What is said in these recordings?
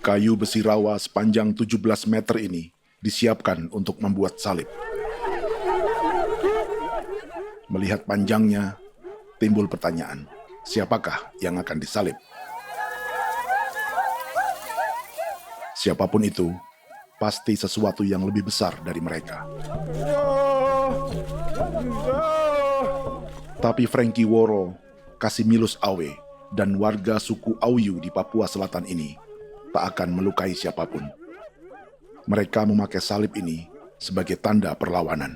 Kayu besi rawa sepanjang 17 meter ini disiapkan untuk membuat salib. Melihat panjangnya, timbul pertanyaan, siapakah yang akan disalib? Siapapun itu, pasti sesuatu yang lebih besar dari mereka. Tapi Frankie Woro, Casimilus Awe, dan warga suku Auyu di Papua Selatan ini tak akan melukai siapapun. Mereka memakai salib ini sebagai tanda perlawanan.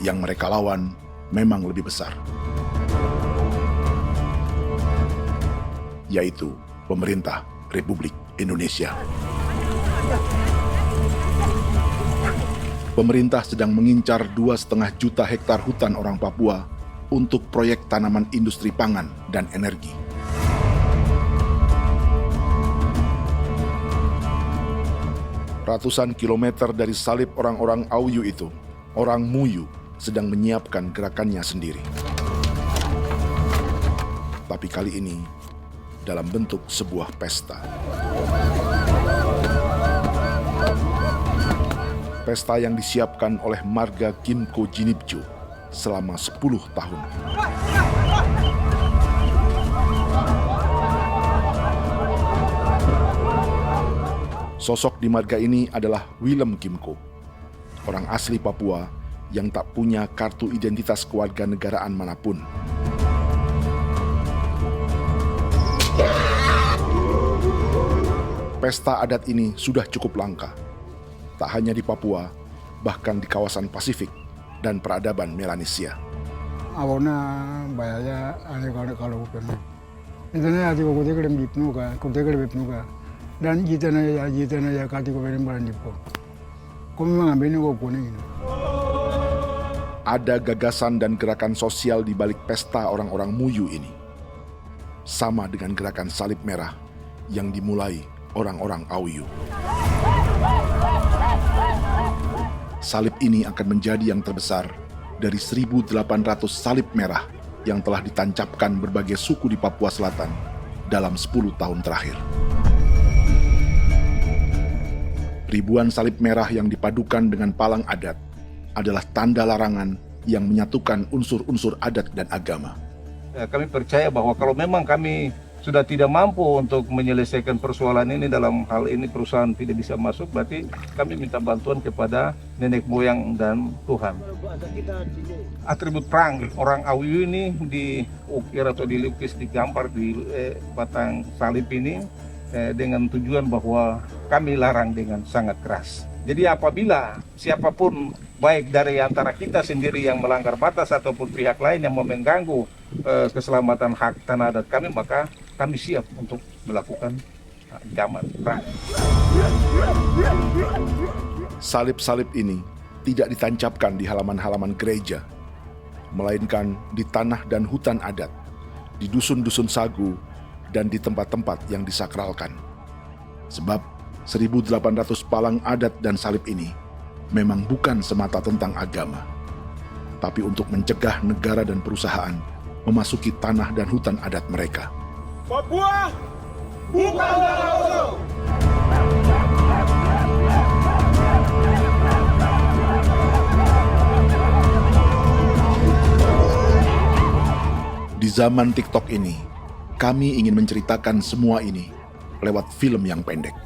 Yang mereka lawan memang lebih besar, yaitu pemerintah Republik Indonesia. Pemerintah sedang mengincar 2,5 juta hektar hutan orang Papua untuk proyek tanaman industri pangan dan energi. Ratusan kilometer dari salib orang-orang Auyu itu, orang Muyu sedang menyiapkan gerakannya sendiri. Tapi kali ini dalam bentuk sebuah pesta. Pesta yang disiapkan oleh marga Kimco Jinibju selama 10 tahun. Sosok di marga ini adalah Willem Kimco, orang asli Papua yang tak punya kartu identitas kewarganegaraan manapun. Pesta adat ini sudah cukup langka, tak hanya di Papua, bahkan di kawasan Pasifik dan peradaban Melanesia. Awalnya bayarnya aneh kalau bukan. Itu nih hati kau teker bipnuka, dan jitana ya kati kau beri barang dipo. Kau memang ambil kau kuning. Ada gagasan dan gerakan sosial di balik pesta orang-orang Muyu ini. Sama dengan gerakan salib merah yang dimulai orang-orang Auyu. Salib ini akan menjadi yang terbesar dari 1.800 salib merah yang telah ditancapkan berbagai suku di Papua Selatan dalam 10 tahun terakhir. Ribuan salib merah yang dipadukan dengan palang adat adalah tanda larangan yang menyatukan unsur-unsur adat dan agama. Kami percaya bahwa kalau memang kami sudah tidak mampu untuk menyelesaikan persoalan ini, dalam hal ini perusahaan tidak bisa masuk, berarti kami minta bantuan kepada nenek moyang dan Tuhan. Atribut perang orang Auyu ini diukir atau dilukis, digambar di batang salib ini dengan tujuan bahwa kami larang dengan sangat keras. Jadi apabila siapapun, baik dari antara kita sendiri yang melanggar batas ataupun pihak lain yang mau mengganggu keselamatan hak tanah adat kami, maka kami siap untuk melakukan ancaman perang. Salib-salib ini tidak ditancapkan di halaman-halaman gereja, melainkan di tanah dan hutan adat, di dusun-dusun sagu, dan di tempat-tempat yang disakralkan. Sebab 1.800 palang adat dan salib ini memang bukan semata tentang agama, tapi untuk mencegah negara dan perusahaan memasuki tanah dan hutan adat mereka. Papua bukan Laos. Di zaman TikTok ini, kami ingin menceritakan semua ini lewat film yang pendek.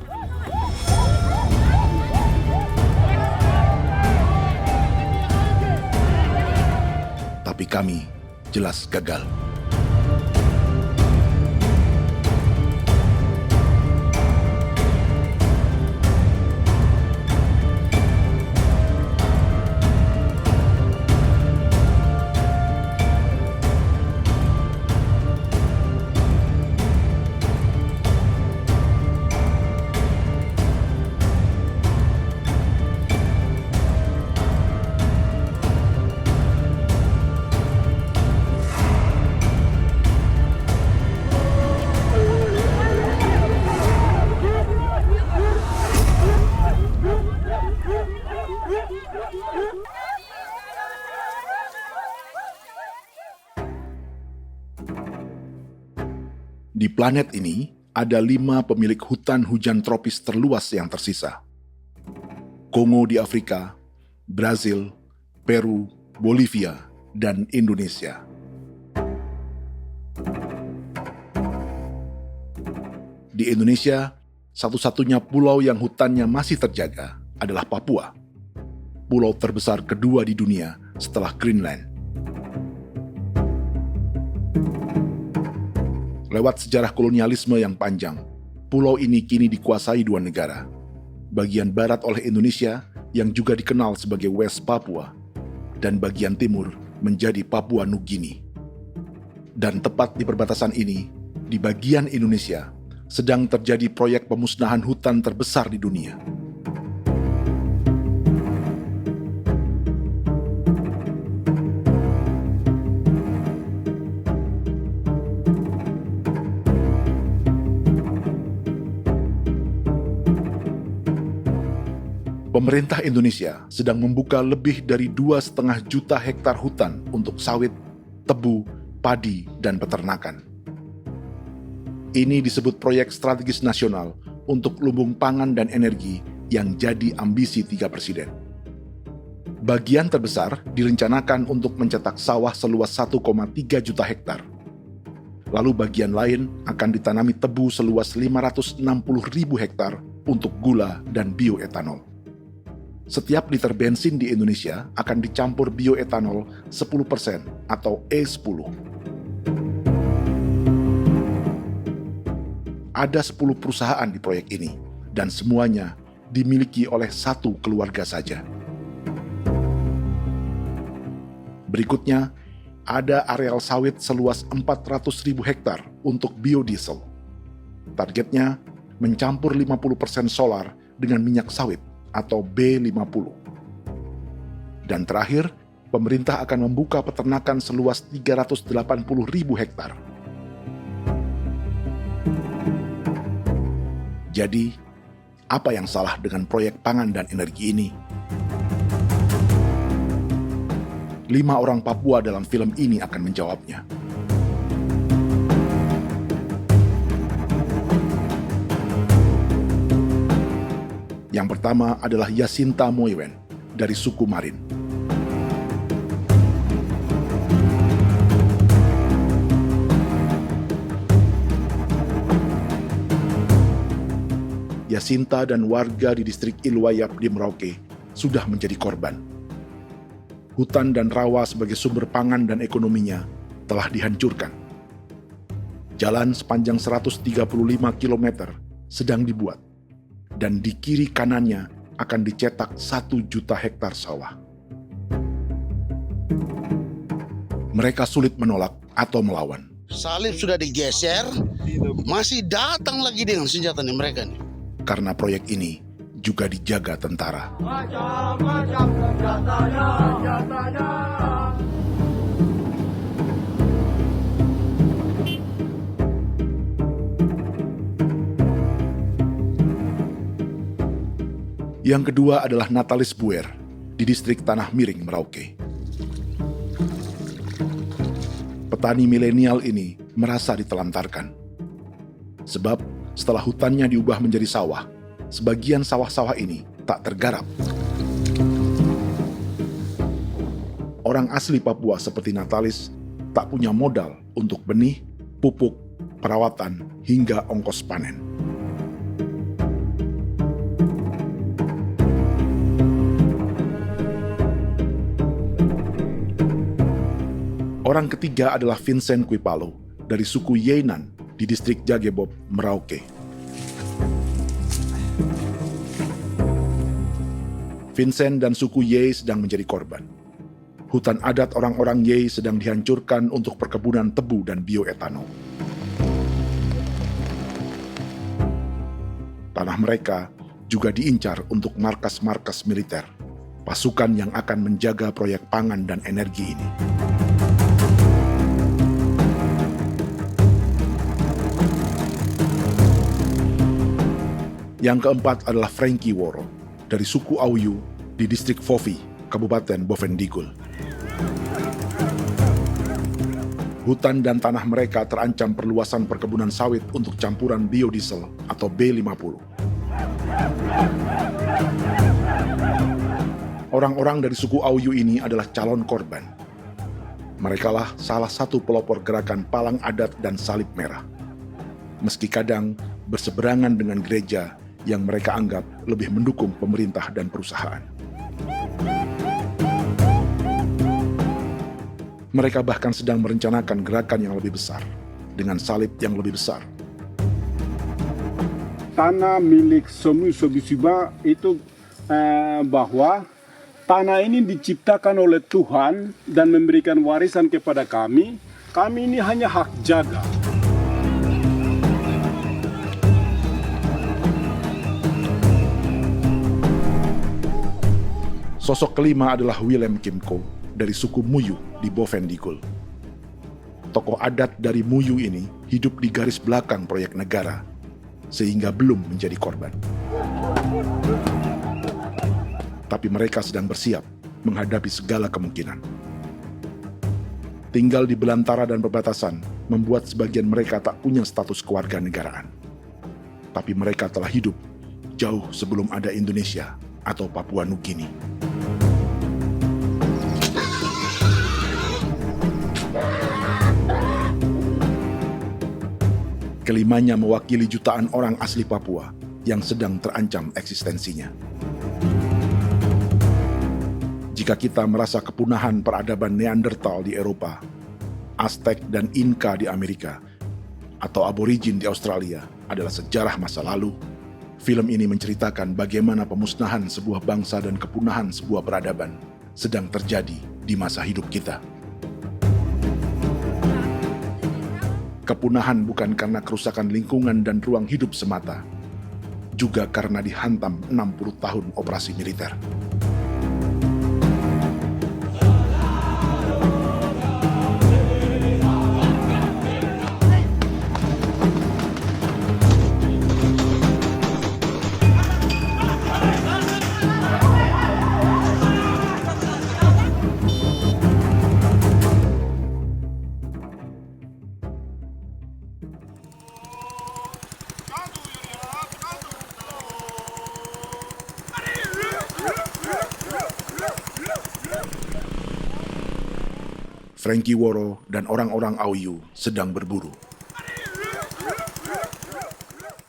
Tapi kami jelas gagal. Di planet ini, ada 5 pemilik hutan hujan tropis terluas yang tersisa. Kongo di Afrika, Brazil, Peru, Bolivia, dan Indonesia. Di Indonesia, satu-satunya pulau yang hutannya masih terjaga adalah Papua, pulau terbesar kedua di dunia setelah Greenland. Lewat sejarah kolonialisme yang panjang, pulau ini kini dikuasai 2 negara. Bagian barat oleh Indonesia yang juga dikenal sebagai West Papua, dan bagian timur menjadi Papua Nugini. Dan tepat di perbatasan ini, di bagian Indonesia, sedang terjadi proyek pemusnahan hutan terbesar di dunia. Pemerintah Indonesia sedang membuka lebih dari 2,5 juta hektar hutan untuk sawit, tebu, padi, dan peternakan. Ini disebut proyek strategis nasional untuk lumbung pangan dan energi yang jadi ambisi 3 presiden. Bagian terbesar direncanakan untuk mencetak sawah seluas 1,3 juta hektar. Lalu bagian lain akan ditanami tebu seluas 560.000 hektar untuk gula dan bioetanol. Setiap liter bensin di Indonesia akan dicampur bioetanol 10% atau E10. Ada 10 perusahaan di proyek ini, dan semuanya dimiliki oleh 1 keluarga saja. Berikutnya, ada areal sawit seluas 400.000 hektar untuk biodiesel. Targetnya mencampur 50% solar dengan minyak sawit atau B50. Dan terakhir, pemerintah akan membuka peternakan seluas 380.000 hektar. Jadi, apa yang salah dengan proyek pangan dan energi ini? 5 orang Papua dalam film ini akan menjawabnya. Yang pertama adalah Yasinta Moiwen dari suku Marin. Yasinta dan warga di distrik Ilwayap di Merauke sudah menjadi korban. Hutan dan rawa sebagai sumber pangan dan ekonominya telah dihancurkan. Jalan sepanjang 135 km sedang dibuat, dan di kiri kanannya akan dicetak 1 juta hektar sawah. Mereka sulit menolak atau melawan. Salib sudah digeser, masih datang lagi dengan senjatanya mereka nih. Karena proyek ini juga dijaga tentara. Macam-macam senjatanya. Yang kedua adalah Natalis Buer di distrik Tanah Miring, Merauke. Petani milenial ini merasa ditelantarkan. Sebab setelah hutannya diubah menjadi sawah, sebagian sawah-sawah ini tak tergarap. Orang asli Papua seperti Natalis tak punya modal untuk benih, pupuk, perawatan, hingga ongkos panen. Orang ketiga adalah Vincent Kuipalo dari suku Yenan di distrik Jagebob, Merauke. Vincent dan suku Ye sedang menjadi korban. Hutan adat orang-orang Ye sedang dihancurkan untuk perkebunan tebu dan bioetanol. Tanah mereka juga diincar untuk markas-markas militer, pasukan yang akan menjaga proyek pangan dan energi ini. Yang keempat adalah Frankie Woro dari suku Auyu di distrik Fofi, Kabupaten Bovendigul. Hutan dan tanah mereka terancam perluasan perkebunan sawit untuk campuran biodiesel atau B50. Orang-orang dari suku Auyu ini adalah calon korban. Merekalah salah satu pelopor gerakan Palang Adat dan Salib Merah. Meski kadang berseberangan dengan gereja yang mereka anggap lebih mendukung pemerintah dan perusahaan. Mereka bahkan sedang merencanakan gerakan yang lebih besar, dengan salib yang lebih besar. Tanah milik Somu Sobisiba itu bahwa tanah ini diciptakan oleh Tuhan dan memberikan warisan kepada kami. Kami ini hanya hak jaga. Sosok kelima adalah Willem Kimco dari suku Muyu di Bovendigul. Tokoh adat dari Muyu ini hidup di garis belakang proyek negara, sehingga belum menjadi korban. Tapi mereka sedang bersiap menghadapi segala kemungkinan. Tinggal di belantara dan perbatasan membuat sebagian mereka tak punya status kewarganegaraan. Tapi mereka telah hidup jauh sebelum ada Indonesia atau Papua Nugini. Kelimanya mewakili jutaan orang asli Papua yang sedang terancam eksistensinya. Jika kita merasa kepunahan peradaban Neanderthal di Eropa, Aztec dan Inca di Amerika, atau aborigin di Australia adalah sejarah masa lalu, film ini menceritakan bagaimana pemusnahan sebuah bangsa dan kepunahan sebuah peradaban sedang terjadi di masa hidup kita. Kepunahan bukan karena kerusakan lingkungan dan ruang hidup semata, juga karena dihantam 60 tahun operasi militer. Frankie Woro dan orang-orang Auyu sedang berburu.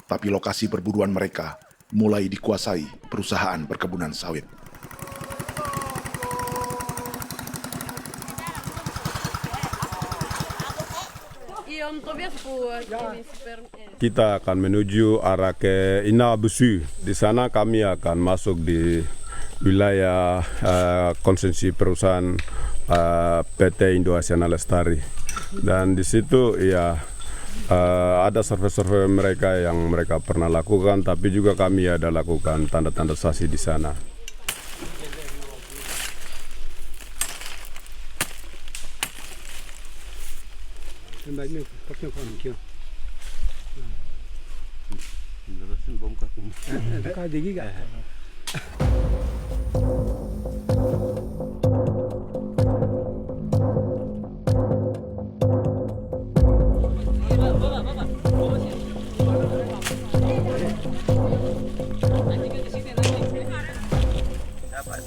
Tapi lokasi perburuan mereka mulai dikuasai perusahaan perkebunan sawit. Kita akan menuju arah ke Inabusu. Di sana kami akan masuk di wilayah konsesi perusahaan PT Indo Asiana Lestari, dan di situ ya ada survei-survei mereka yang mereka pernah lakukan, tapi juga kami ada lakukan tanda-tanda saksi di sana.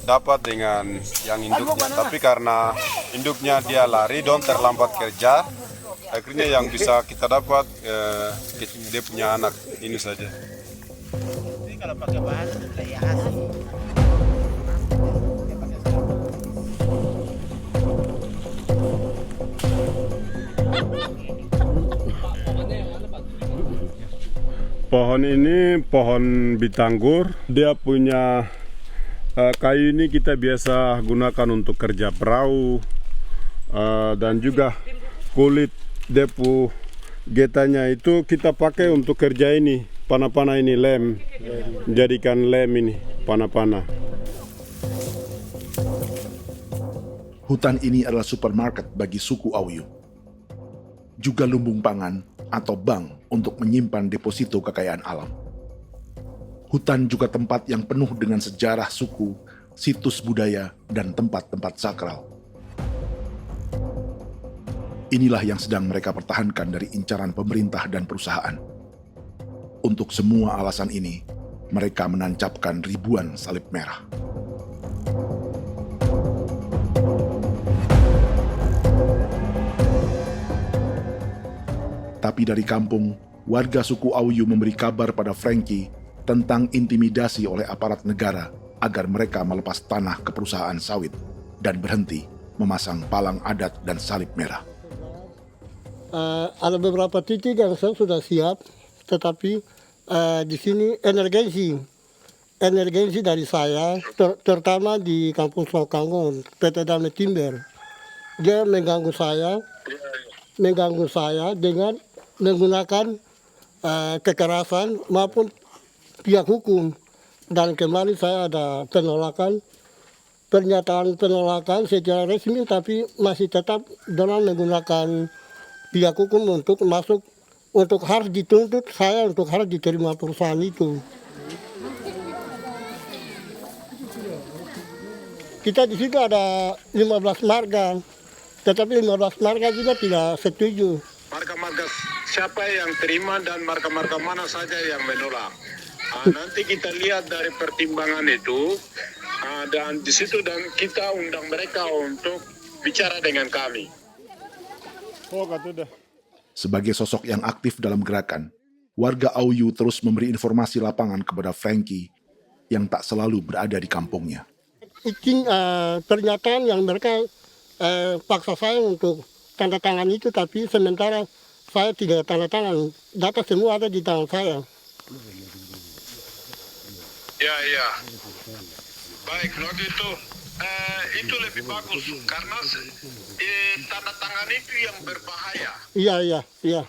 Dapat dengan yang induknya, tapi karena induknya dia lari dan terlambat kerja, akhirnya yang bisa kita dapat dia punya anak ini saja. Jadi kalau pakai bahan kayak asli. Pohon ini pohon bitanggur, dia punya kayu ini kita biasa gunakan untuk kerja perahu, dan juga kulit depu getanya itu kita pakai untuk kerja ini, panah-panah ini lem, jadikan lem ini, panah-panah. Hutan ini adalah supermarket bagi suku Auyu. Juga lumbung pangan atau bank untuk menyimpan deposito kekayaan alam. Hutan juga tempat yang penuh dengan sejarah suku, situs budaya, dan tempat-tempat sakral. Inilah yang sedang mereka pertahankan dari incaran pemerintah dan perusahaan. Untuk semua alasan ini, mereka menancapkan ribuan salib merah. Tapi dari kampung, warga suku Auyu memberi kabar pada Frankie tentang intimidasi oleh aparat negara agar mereka melepas tanah ke perusahaan sawit dan berhenti memasang palang adat dan salib merah. Ada beberapa titik yang saya sudah siap, tetapi di sini emergensi dari saya, terutama di Kampung Sokanggon, PT Damai Timber. Dia mengganggu saya dengan menggunakan kekerasan maupun pihak hukum. Dan kemarin saya ada pernyataan penolakan secara resmi, tapi masih tetap dengan menggunakan pihak hukum untuk masuk, untuk harus dituntut saya untuk harus diterima perusahaan itu. Kita di situ ada 15 marga, tetapi 15 marga juga tidak setuju. Marga-marga siapa yang terima dan marga-marga mana saja yang menolak. Nanti kita lihat dari pertimbangan itu, dan di situ dan kita undang mereka untuk bicara dengan kami. Sebagai sosok yang aktif dalam gerakan, warga Auyu terus memberi informasi lapangan kepada Frankie yang tak selalu berada di kampungnya. Izin pernyataan yang mereka paksa saya untuk tanda tangan itu, tapi sementara saya tidak tanda tangan. Data semua ada di tangan saya. Ya. Baik, kalau gitu itu lebih bagus karena tanda tangan itu yang berbahaya. Iya.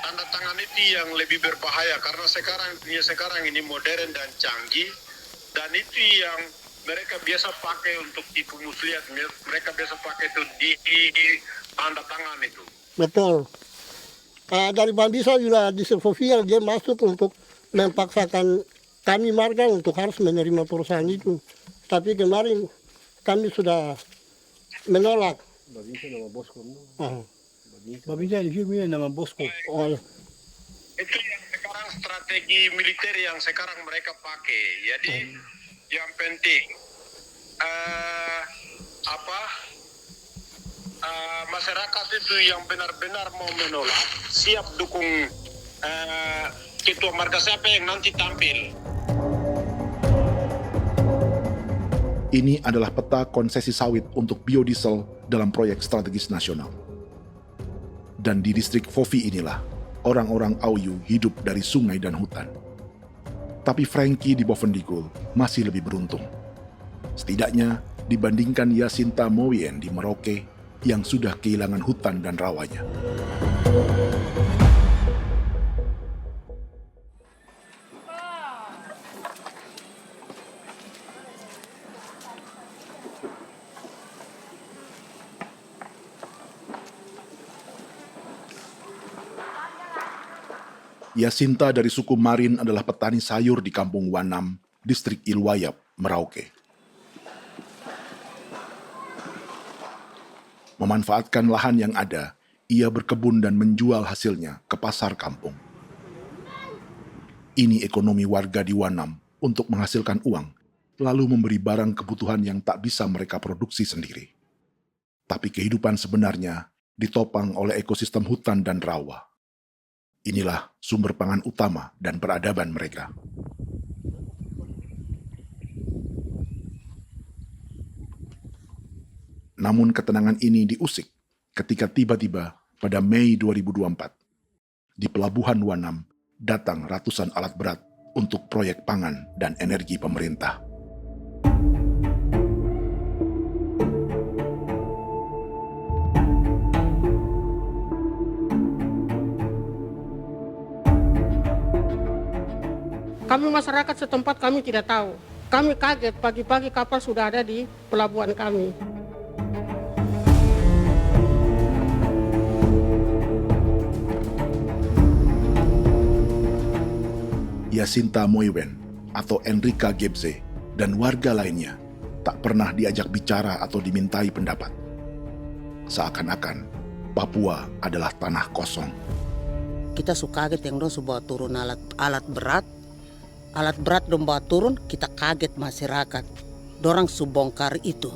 Tanda tangan itu yang lebih berbahaya karena sekarang ini modern dan canggih, dan itu yang mereka biasa pakai untuk tipu muslihat. Mereka biasa pakai itu di tanda tangan itu. Betul. Dari Bambisa juga di Sofia dia masuk untuk memaksakan kami marga untuk harus menerima perusahaan itu. Tapi kemarin kami sudah menolak. Babinsa nama bosku. Babinsa di sini nama bosku. Oh, ya. Itu yang sekarang strategi militer yang sekarang mereka pakai. Jadi yang penting masyarakat itu yang benar-benar mau menolak siap dukung ketua marga siapa yang nanti tampil. Ini adalah peta konsesi sawit untuk biodiesel dalam proyek strategis nasional. Dan di distrik Fofi inilah, orang-orang Auyu hidup dari sungai dan hutan. Tapi Frankie di Bovendigul masih lebih beruntung. Setidaknya dibandingkan Yasinta Mowien di Merauke yang sudah kehilangan hutan dan rawanya. Yasinta dari suku Marin adalah petani sayur di Kampung Wanam, distrik Ilwayap, Merauke. Memanfaatkan lahan yang ada, ia berkebun dan menjual hasilnya ke pasar kampung. Ini ekonomi warga di Wanam untuk menghasilkan uang, lalu memberi barang kebutuhan yang tak bisa mereka produksi sendiri. Tapi kehidupan sebenarnya ditopang oleh ekosistem hutan dan rawa. Inilah sumber pangan utama dan peradaban mereka. Namun ketenangan ini diusik ketika tiba-tiba pada Mei 2024, di Pelabuhan Wanam datang ratusan alat berat untuk proyek pangan dan energi pemerintah. Kami masyarakat setempat kami tidak tahu. Kami kaget pagi-pagi kapal sudah ada di pelabuhan kami. Yasinta Mowien atau Enrika Gebze dan warga lainnya tak pernah diajak bicara atau dimintai pendapat. Seakan-akan Papua adalah tanah kosong. Kita suka kaget yang dong bawa turun alat berat dong bawa turun, kita kaget masyarakat. Dorang subongkar itu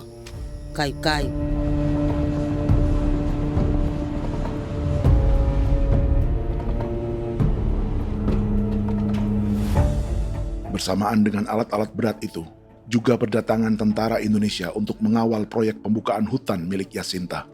kayu-kayu. Bersamaan dengan alat-alat berat itu, juga berdatangan tentara Indonesia untuk mengawal proyek pembukaan hutan milik Jacinta.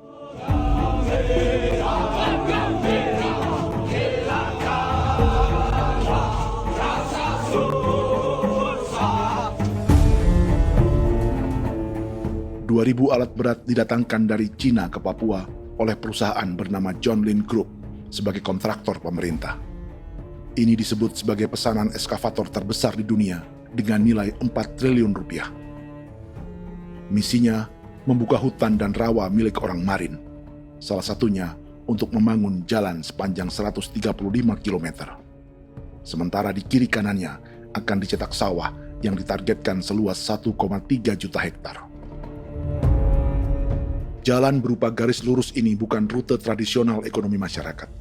Ribu alat berat didatangkan dari Cina ke Papua oleh perusahaan bernama John Lin Group sebagai kontraktor pemerintah. Ini disebut sebagai pesanan eskavator terbesar di dunia dengan nilai 4 triliun rupiah. Misinya membuka hutan dan rawa milik orang Marin, salah satunya untuk membangun jalan sepanjang 135 km. Sementara di kiri kanannya akan dicetak sawah yang ditargetkan seluas 1,3 juta hektar. Jalan berupa garis lurus ini bukan rute tradisional ekonomi masyarakat.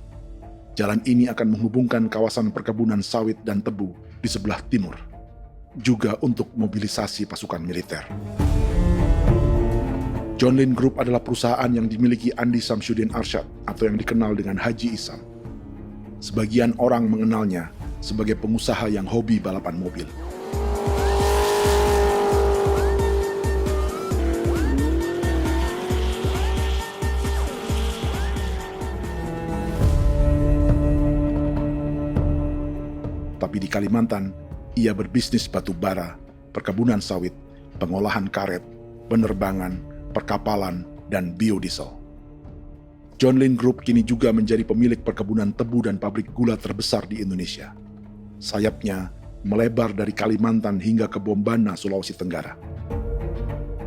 Jalan ini akan menghubungkan kawasan perkebunan sawit dan tebu di sebelah timur, juga untuk mobilisasi pasukan militer. John Lin Group adalah perusahaan yang dimiliki Andi Samsudin Arsyad atau yang dikenal dengan Haji Isam. Sebagian orang mengenalnya sebagai pengusaha yang hobi balapan mobil. Tapi di Kalimantan, ia berbisnis batu bara, perkebunan sawit, pengolahan karet, penerbangan, perkapalan, dan biodiesel. John Lin Group kini juga menjadi pemilik perkebunan tebu dan pabrik gula terbesar di Indonesia. Sayapnya melebar dari Kalimantan hingga ke Bombana, Sulawesi Tenggara.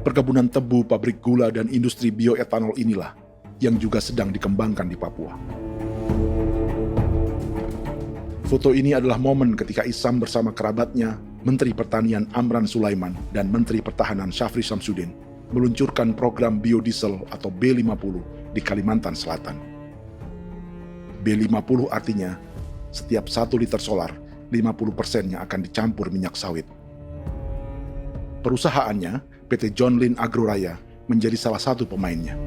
Perkebunan tebu, pabrik gula, dan industri bioetanol inilah yang juga sedang dikembangkan di Papua. Foto ini adalah momen ketika Isam bersama kerabatnya, Menteri Pertanian Amran Sulaiman dan Menteri Pertahanan Syafri Samsudin meluncurkan program biodiesel atau B50 di Kalimantan Selatan. B50 artinya setiap 1 liter solar, 50%-nya akan dicampur minyak sawit. Perusahaannya, PT John Lin Agroraya, menjadi salah satu pemainnya.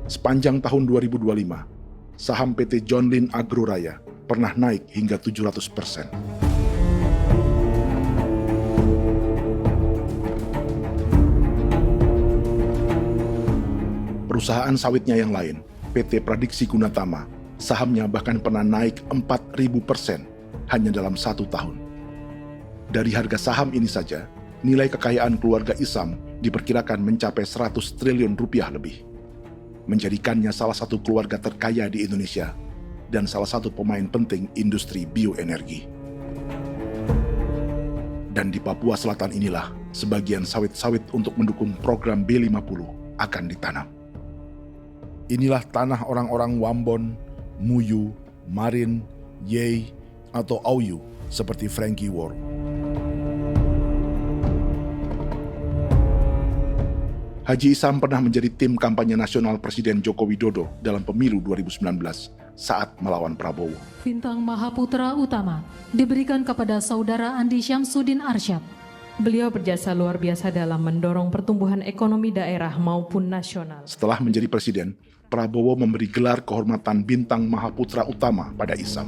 Sepanjang tahun 2025, saham PT John Lin Agroraya pernah naik hingga 700%. Perusahaan sawitnya yang lain, PT Pradiksi Gunatama, sahamnya bahkan pernah naik 4.000% hanya dalam 1 tahun. Dari harga saham ini saja, nilai kekayaan keluarga Isam diperkirakan mencapai 100 triliun rupiah lebih, menjadikannya salah satu keluarga terkaya di Indonesia dan salah satu pemain penting industri bioenergi. Dan di Papua Selatan inilah sebagian sawit-sawit untuk mendukung program B50 akan ditanam. Inilah tanah orang-orang Wambon, Muyu, Marin, Yei, atau Auyu seperti Frankie Ward. Haji Isam pernah menjadi tim kampanye nasional Presiden Joko Widodo dalam pemilu 2019 saat melawan Prabowo. Bintang Mahaputra Utama diberikan kepada Saudara Andi Syamsuddin Arsyad. Beliau berjasa luar biasa dalam mendorong pertumbuhan ekonomi daerah maupun nasional. Setelah menjadi presiden, Prabowo memberi gelar kehormatan Bintang Mahaputra Utama pada Isam.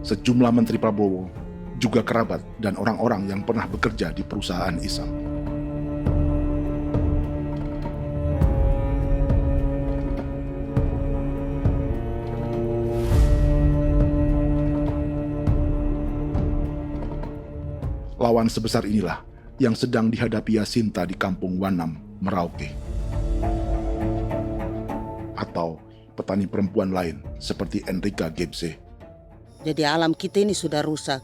Sejumlah menteri Prabowo, juga kerabat dan orang-orang yang pernah bekerja di perusahaan Isam. Lawan sebesar inilah yang sedang dihadapi Jacinta di kampung Wanam, Merauke. Atau petani perempuan lain seperti Enrika Gebse. Jadi alam kita ini sudah rusak.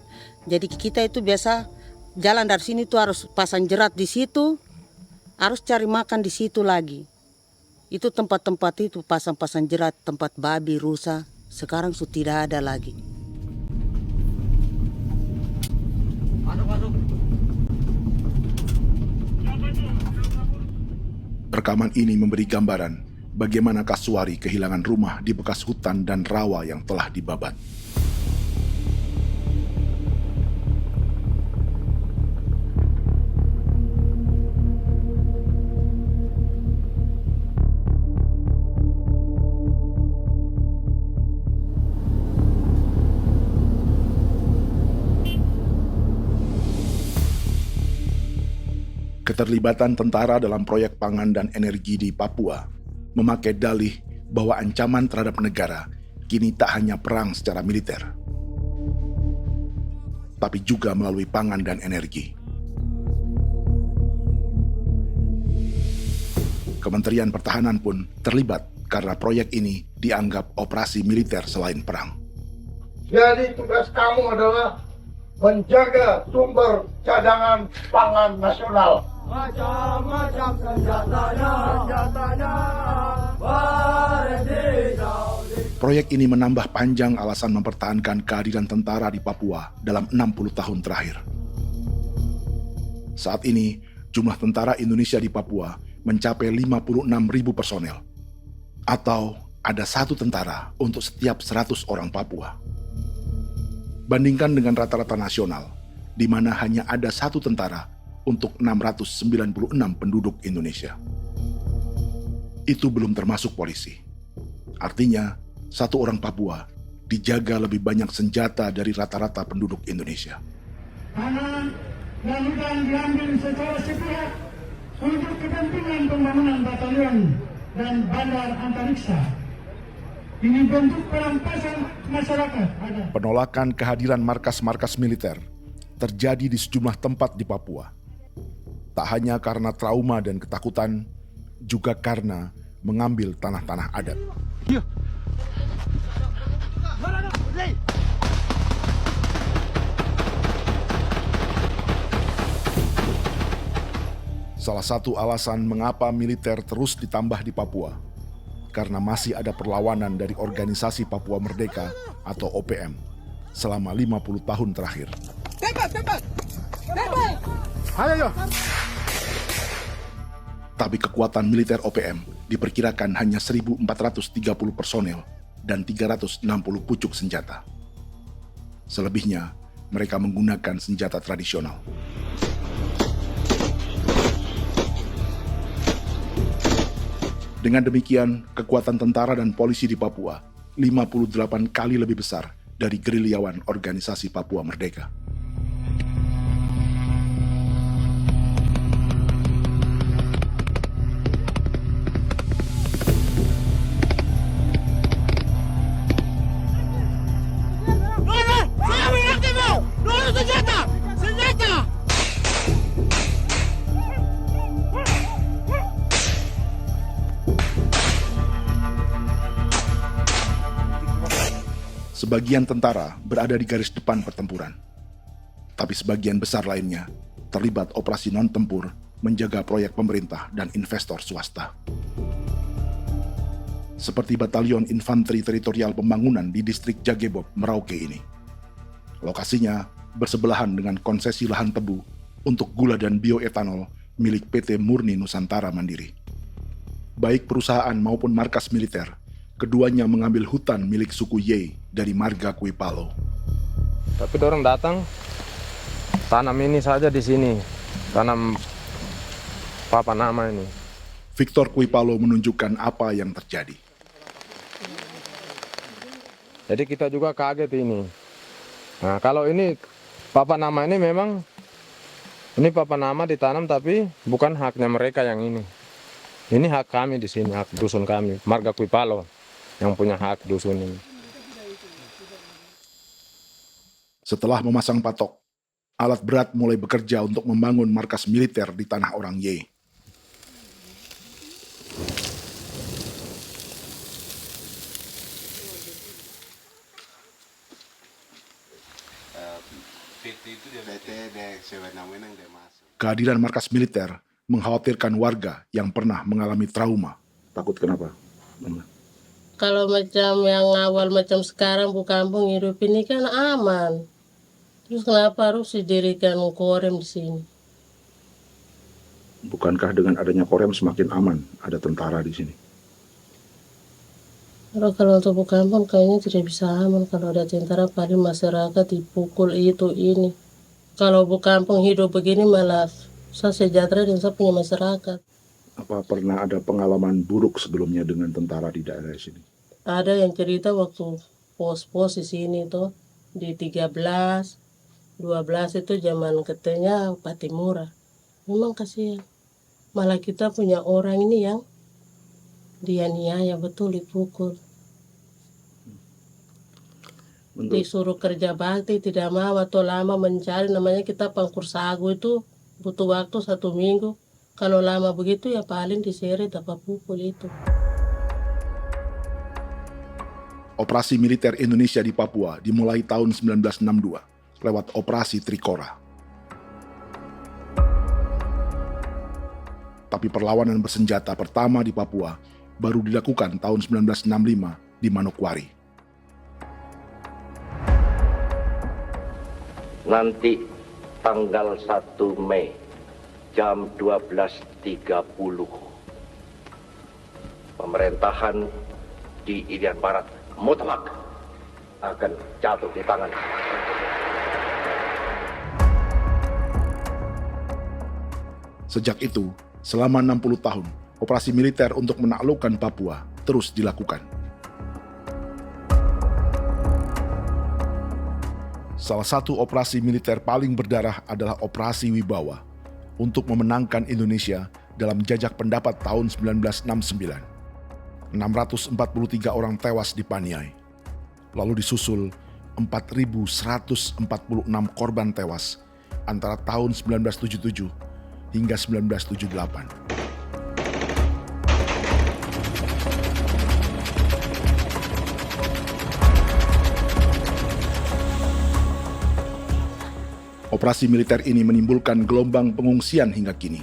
Jadi kita itu biasa jalan dari sini tuh harus pasang jerat di situ, harus cari makan di situ lagi. Itu tempat-tempat itu pasang-pasang jerat, tempat babi, rusa, sekarang sudah tidak ada lagi. Rekaman ini memberi gambaran bagaimana Kasuari kehilangan rumah di bekas hutan dan rawa yang telah dibabat. Keterlibatan tentara dalam proyek pangan dan energi di Papua memakai dalih bahwa ancaman terhadap negara kini tak hanya perang secara militer, tapi juga melalui pangan dan energi. Kementerian Pertahanan pun terlibat karena proyek ini dianggap operasi militer selain perang. Jadi tugas kamu adalah menjaga sumber cadangan pangan nasional. Macam-macam senjatanya, Proyek ini menambah panjang alasan mempertahankan kehadiran tentara di Papua dalam 60 tahun terakhir. Saat ini, jumlah tentara Indonesia di Papua mencapai 56.000 personel, atau ada 1 tentara untuk setiap 100 orang Papua. Bandingkan dengan rata-rata nasional, di mana hanya ada 1 tentara untuk 696 penduduk Indonesia. Itu belum termasuk polisi. Artinya, 1 orang Papua dijaga lebih banyak senjata dari rata-rata penduduk Indonesia. Tanah dan hutan diambil secara sepihak untuk kepentingan pembangunan batalion dan bandar antariksa. Ini bentuk perampasan masyarakat. Penolakan kehadiran markas-markas militer terjadi di sejumlah tempat di Papua. Tak hanya karena trauma dan ketakutan, juga karena mengambil tanah-tanah adat. Salah satu alasan mengapa militer terus ditambah di Papua, karena masih ada perlawanan dari Organisasi Papua Merdeka atau OPM selama 50 tahun terakhir. Tapi kekuatan militer OPM diperkirakan hanya 1.430 personel dan 360 pucuk senjata. Selebihnya, mereka menggunakan senjata tradisional. Dengan demikian, kekuatan tentara dan polisi di Papua 58 kali lebih besar dari gerilyawan Organisasi Papua Merdeka. Sebagian tentara berada di garis depan pertempuran, tapi sebagian besar lainnya terlibat operasi non-tempur menjaga proyek pemerintah dan investor swasta. Seperti Batalion Infanteri Teritorial Pembangunan di distrik Jagebob, Merauke ini. Lokasinya bersebelahan dengan konsesi lahan tebu untuk gula dan bioetanol milik PT Murni Nusantara Mandiri. Baik perusahaan maupun markas militer, keduanya mengambil hutan milik suku Ye dari marga Kuipalo. Tapi dorong datang, tanam ini saja di sini, tanam papa nama ini. Victor Kuipalo menunjukkan apa yang terjadi. Jadi kita juga kaget ini. Nah, kalau ini papa nama ini memang, ini papa nama ditanam tapi bukan haknya mereka yang ini. Ini hak kami di sini, hak dusun kami, marga Kuipalo yang punya hak dusun ini. Setelah memasang patok, alat berat mulai bekerja untuk membangun markas militer di tanah orang Ye. Kehadiran markas militer mengkhawatirkan warga yang pernah mengalami trauma. Takut kenapa? Kalau macam yang awal macam sekarang bu kampung hidup ini kan aman. Terus kenapa harus didirikan korem di sini? Bukankah dengan adanya Korem semakin aman ada tentara di sini? Kalau untuk kampung kayaknya tidak bisa aman kalau ada tentara, paling masyarakat dipukul itu ini. Kalau kampung hidup begini malah saya sejahtera dan saya punya masyarakat. Apa pernah ada pengalaman buruk sebelumnya dengan tentara di daerah sini? Ada yang cerita waktu pos-pos di sini tuh di 13, 12 itu zaman katanya Patimura. Memang kasihan. Malah kita punya orang ini yang dianiaya betul, dipukul. Disuruh kerja bakti tidak mau, atau lama mencari, namanya kita pangkur sagu itu butuh waktu 1 minggu. Kalau lama begitu ya paling diseret apa pukul itu. Operasi militer Indonesia di Papua dimulai tahun 1962 lewat Operasi Trikora. Tapi perlawanan bersenjata pertama di Papua baru dilakukan tahun 1965 di Manokwari. Nanti tanggal 1 Mei jam 12.30 pemerintahan di Irian Barat mutlak akan jatuh di tangan. Sejak itu, selama 60 tahun, operasi militer untuk menaklukkan Papua terus dilakukan. Salah satu operasi militer paling berdarah adalah Operasi Wibawa untuk memenangkan Indonesia dalam jajak pendapat tahun 1969. 643 orang tewas di Paniai. Lalu disusul 4.146 korban tewas antara tahun 1977 hingga 1978. Operasi militer ini menimbulkan gelombang pengungsian hingga kini.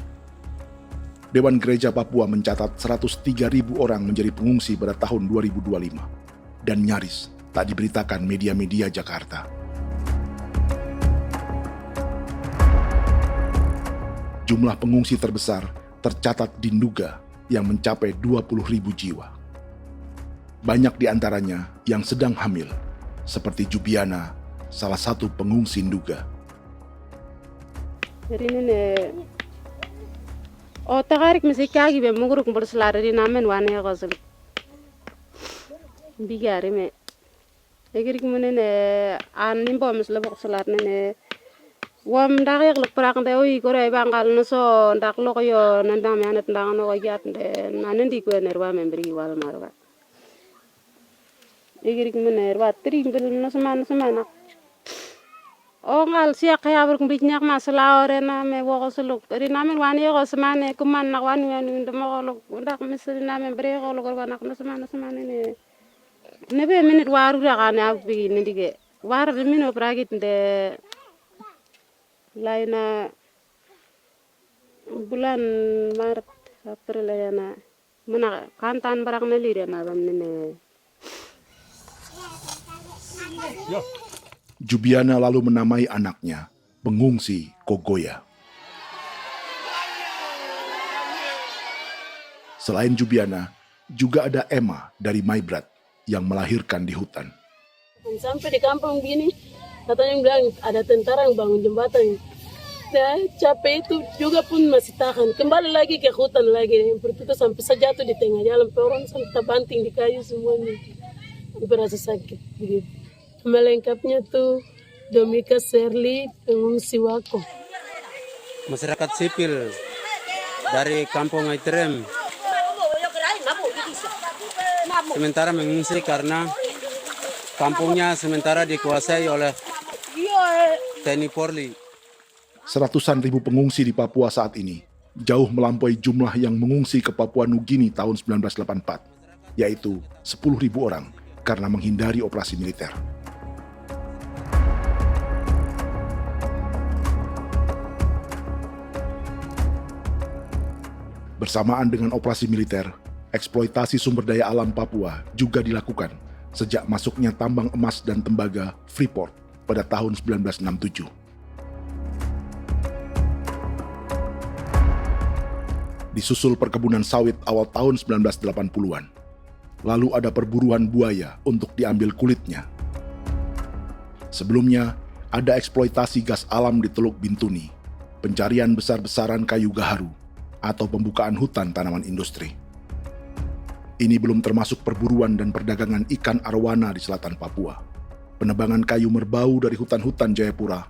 Dewan Gereja Papua mencatat 103.000 orang menjadi pengungsi pada tahun 2025 dan nyaris tak diberitakan media-media Jakarta. Jumlah pengungsi terbesar tercatat di Nduga yang mencapai 20.000 jiwa. Banyak di antaranya yang sedang hamil, seperti Jubiana, salah satu pengungsi Nduga. O tagarik misi kagi be muguruk berselari di namen wane gosel bigari me egirik munene an nimbo misle bokselar nene wam dagyak lek prak de oy gore bangal no so ndak loko yo nanda me anet ndang no gat de nanen di ko nerwa membri wal marwa egirik munene wa tri ngel no semana o ngal sia kaya berkumpit nyak masalah orena me woko suluk ri namen wani ko semane kuman nak wani wani ndemo ko ndak misri namen bre ko ko nak no semane ne be minute waru ra kana abi ni dige war de mino pragit de laina bulan Maret April yana mena kantan barang na lire na bam ne Jubiana lalu menamai anaknya pengungsi Kogoya. Selain Jubiana, juga ada Emma dari Maibrat yang melahirkan di hutan. Sampai di kampung gini, katanya bilang ada tentara yang bangun jembatan. Saya capek itu juga pun masih tahan. Kembali lagi ke hutan lagi. Itu sampai saya jatuh di tengah jalan. Orang sampai terbanting di kayu semuanya. Berasa sakit begitu. Melengkapnya tuh Domika Serli, pengungsi Wako. Masyarakat sipil dari Kampung Aitrem sementara mengungsi karena kampungnya sementara dikuasai oleh TNI Polri. Seratusan ribu pengungsi di Papua saat ini jauh melampaui jumlah yang mengungsi ke Papua Nugini tahun 1984, yaitu 10.000 orang karena menghindari operasi militer. Bersamaan dengan operasi militer, eksploitasi sumber daya alam Papua juga dilakukan sejak masuknya tambang emas dan tembaga Freeport pada tahun 1967. Disusul perkebunan sawit awal tahun 1980-an. Lalu ada perburuan buaya untuk diambil kulitnya. Sebelumnya, ada eksploitasi gas alam di Teluk Bintuni, pencarian besar-besaran kayu gaharu, atau pembukaan hutan tanaman industri. Ini belum termasuk perburuan dan perdagangan ikan arwana di selatan Papua, penebangan kayu merbau dari hutan-hutan Jayapura,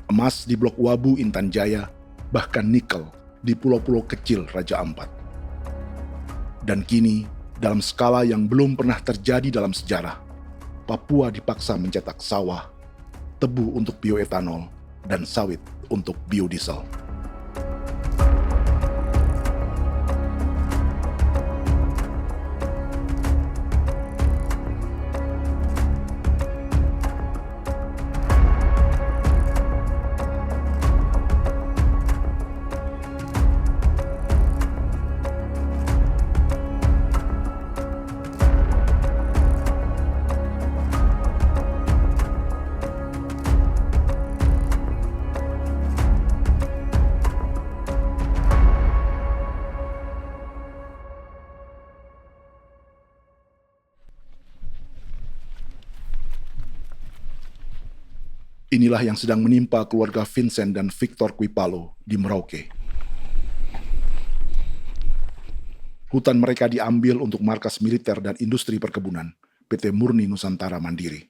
emas di Blok Wabu Intan Jaya, bahkan nikel di pulau-pulau kecil Raja Ampat. Dan kini, dalam skala yang belum pernah terjadi dalam sejarah, Papua dipaksa mencetak sawah, tebu untuk bioetanol, dan sawit untuk biodiesel. Inilah yang sedang menimpa keluarga Vincent dan Victor Kuipalo di Merauke. Hutan mereka diambil untuk markas militer dan industri perkebunan, PT Murni Nusantara Mandiri.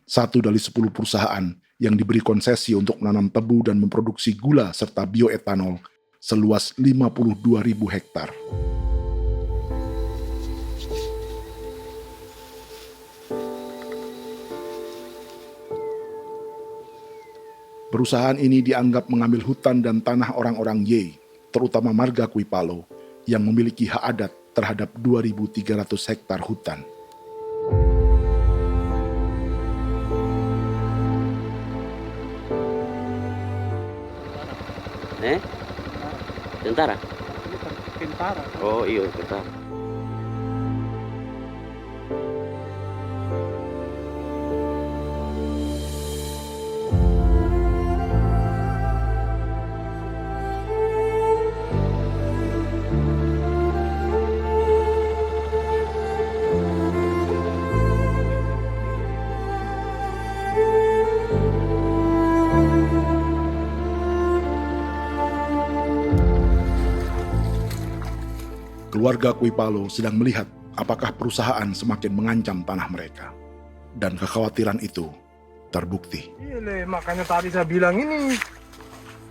1 dari 10 perusahaan yang diberi konsesi untuk menanam tebu dan memproduksi gula serta bioetanol seluas 52.000 hektar. Perusahaan ini dianggap mengambil hutan dan tanah orang-orang Ye, terutama marga Kuipalo, yang memiliki hak adat terhadap 2.300 hektar hutan. Tentara? Tentara. Oh iya, tentara. Keluarga Kuipalo sedang melihat apakah perusahaan semakin mengancam tanah mereka. Dan kekhawatiran itu terbukti. Iya, makanya tadi saya bilang ini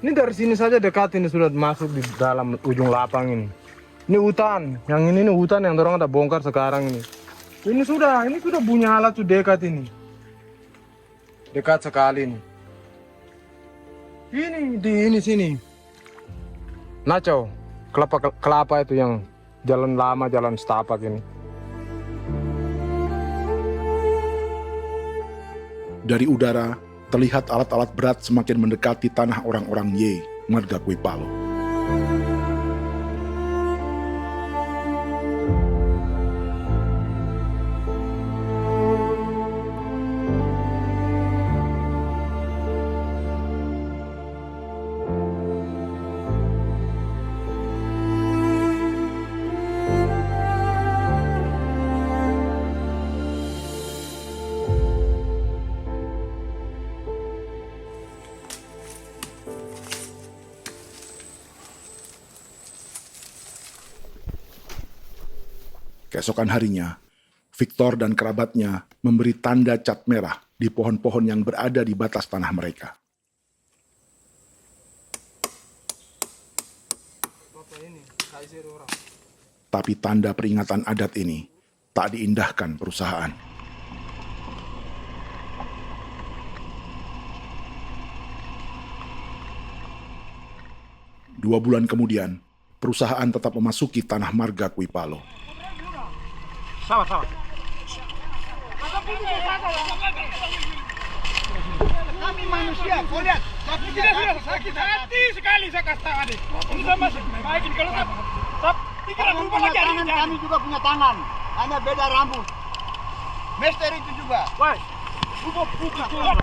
dari sini saja dekat ini sudah masuk di dalam ujung lapang ini. Ini hutan, yang ini hutan yang dorong ada bongkar sekarang ini. Ini sudah punya alat sudah dekat ini. Dekat sekali ini. Ini di sini. Nacau, kelapa itu yang jalan lama, jalan setapak ini. Dari udara, terlihat alat-alat berat semakin mendekati tanah orang-orang Ye, marga Kuipalo. Keesokan harinya, Victor dan kerabatnya memberi tanda cat merah di pohon-pohon yang berada di batas tanah mereka. Tapi tanda peringatan adat ini tak diindahkan perusahaan. Dua bulan kemudian, perusahaan tetap memasuki tanah marga Kuipalo. Sama. Kami manusia, kau lihat. Tapi kita sudah sakit hati sekali saya katakan adik. Sudah masuk. Baik, kalau pikiran berubah lagi. Kami juga punya tangan, hanya beda rambut. Mister itu juga. Baik. Buka. Tidak.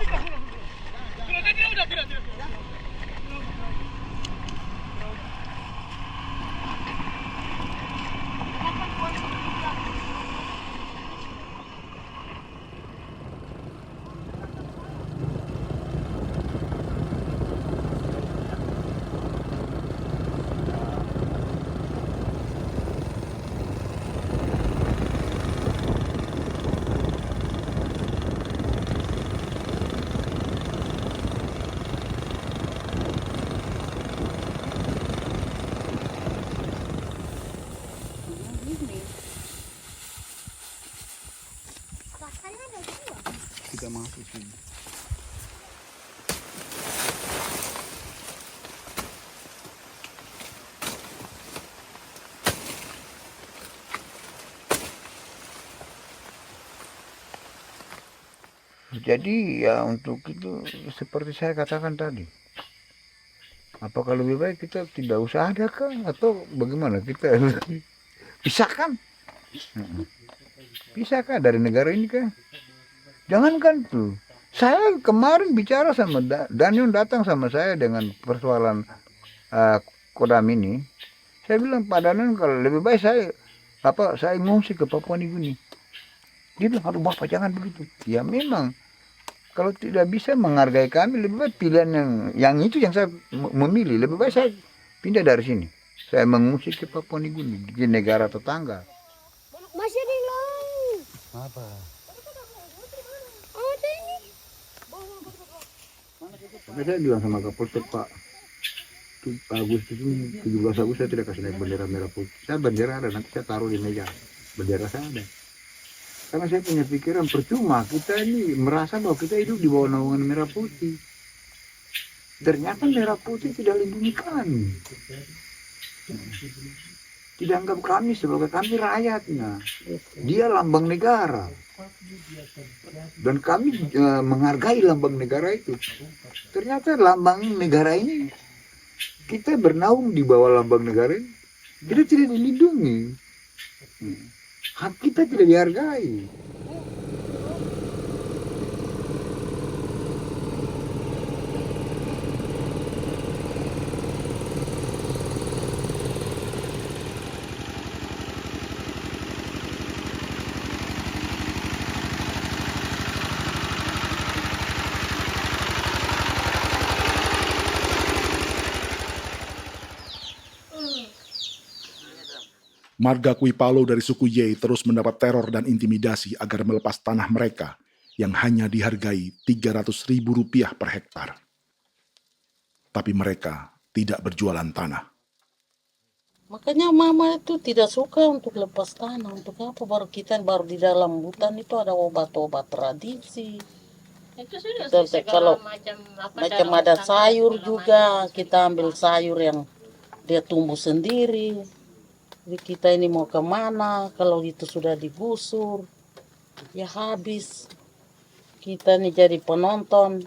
Jadi ya untuk itu seperti saya katakan tadi, apakah lebih baik kita tidak usah ada kah atau bagaimana, kita pisahkan, pisahkah dari negara ini kah? Jangankan tuh, saya kemarin bicara sama Daniel, datang sama saya dengan persoalan Kodam ini, saya bilang Pak Daniel kalau lebih baik saya ngungsi ke Papua Nugini. Dia bilang, aduh Bapak jangan begitu. Ya memang, kalau tidak bisa menghargai kami, lebih baik pilihan yang itu yang saya memilih. Lebih baik saya pindah dari sini. Saya mengungsi ke Papua Nugini, di negara tetangga. Masih di laut. Apa? Ada ini. Makanya saya bilang sama Kapolsek, Pak, Agustus ini, 17 Agustus saya tidak kasih naik bendera merah putih. Saya bendera ada, nanti saya taruh di meja. Bendera saya ada. Karena saya punya pikiran percuma kita ini merasa bahwa kita hidup di bawah naungan merah putih. Ternyata merah putih tidak lindungi kami. Tidak anggap kami sebagai kami rakyatnya. Dia lambang negara. Dan kami menghargai lambang negara itu. Ternyata lambang negara ini, kita bernaung di bawah lambang negara ini, kita tidak dilindungi. Hak kita tidak dihargai. Marga Kuipalo dari suku Ye terus mendapat teror dan intimidasi agar melepas tanah mereka yang hanya dihargai Rp300.000 per hektar. Tapi mereka tidak berjualan tanah. Makanya mama itu tidak suka untuk lepas tanah. Untuk apa? Baru di dalam hutan itu ada obat-obat tradisi. Itu sudah Kalau macam ada sayur juga, kita ambil sayur yang dia tumbuh sendiri. Jadi kita ini mau kemana, kalau itu sudah digusur, ya habis. Kita ini jadi penonton.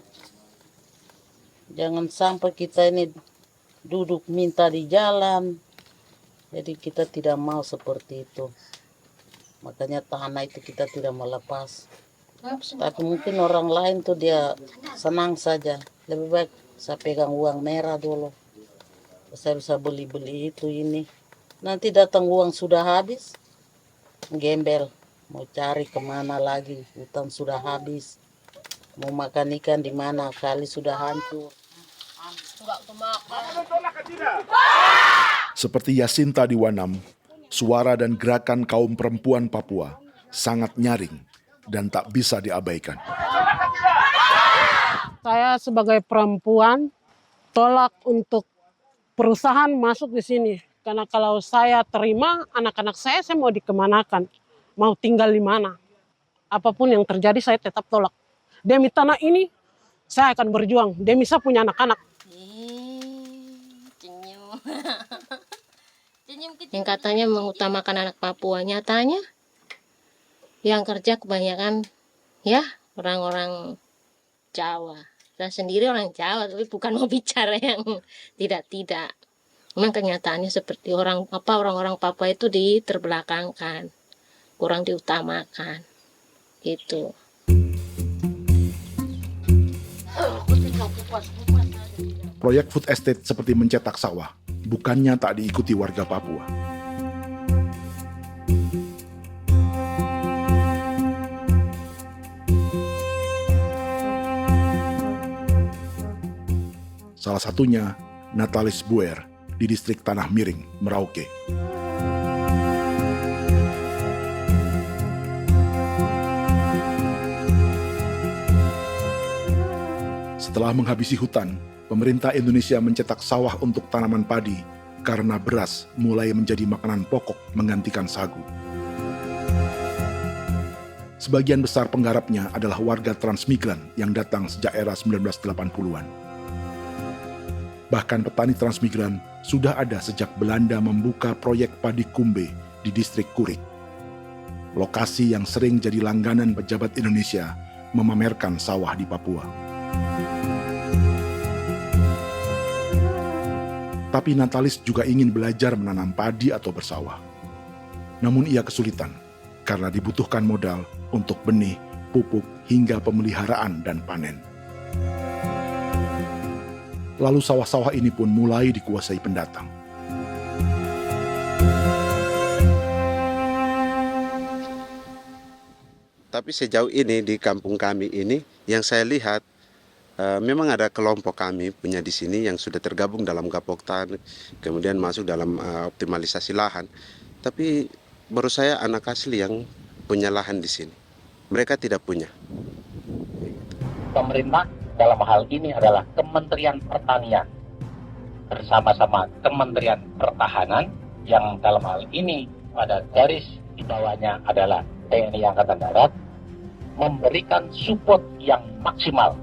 Jangan sampai kita ini duduk minta di jalan. Jadi kita tidak mau seperti itu. Makanya tanah itu kita tidak melepas. Tapi mungkin orang lain tuh dia senang saja. Lebih baik saya pegang uang merah dulu. Saya bisa beli-beli itu ini. Nanti datang uang sudah habis, gembel, mau cari kemana lagi, hutan sudah habis, mau makan ikan di mana, kali sudah hancur. Seperti Yasinta di Wanam, suara dan gerakan kaum perempuan Papua sangat nyaring dan tak bisa diabaikan. Saya sebagai perempuan tolak untuk perusahaan masuk di sini. Karena kalau saya terima anak-anak saya mau dikemanakan, mau tinggal di mana. Apapun yang terjadi saya tetap tolak. Demi tanah ini saya akan berjuang, demi saya punya anak-anak. Yang katanya mengutamakan anak Papua, nyatanya yang kerja kebanyakan ya orang-orang Jawa. Saya sendiri orang Jawa, tapi bukan mau bicara yang tidak-tidak. Memang kenyataannya seperti orang-orang Papua itu diterbelakangkan, kurang diutamakan, gitu. Proyek food estate seperti mencetak sawah, bukannya tak diikuti warga Papua. Salah satunya Natalis Buer di distrik Tanah Miring, Merauke. Setelah menghabisi hutan, pemerintah Indonesia mencetak sawah untuk tanaman padi karena beras mulai menjadi makanan pokok menggantikan sagu. Sebagian besar penggarapnya adalah warga transmigran yang datang sejak era 1980-an. Bahkan petani transmigran sudah ada sejak Belanda membuka proyek padi kumbe di distrik Kurik. Lokasi yang sering jadi langganan pejabat Indonesia memamerkan sawah di Papua. Tapi Natalis juga ingin belajar menanam padi atau bersawah. Namun ia kesulitan karena dibutuhkan modal untuk benih, pupuk, hingga pemeliharaan dan panen. Lalu sawah-sawah ini pun mulai dikuasai pendatang. Tapi sejauh ini di kampung kami ini yang saya lihat memang ada kelompok kami punya di sini yang sudah tergabung dalam Gapoktan, kemudian masuk dalam optimalisasi lahan. Tapi baru saya anak asli yang punya lahan di sini. Mereka tidak punya. Pemerintah dalam hal ini adalah Kementerian Pertanian bersama-sama Kementerian Pertahanan yang dalam hal ini pada garis di bawahnya adalah TNI Angkatan Darat, memberikan support yang maksimal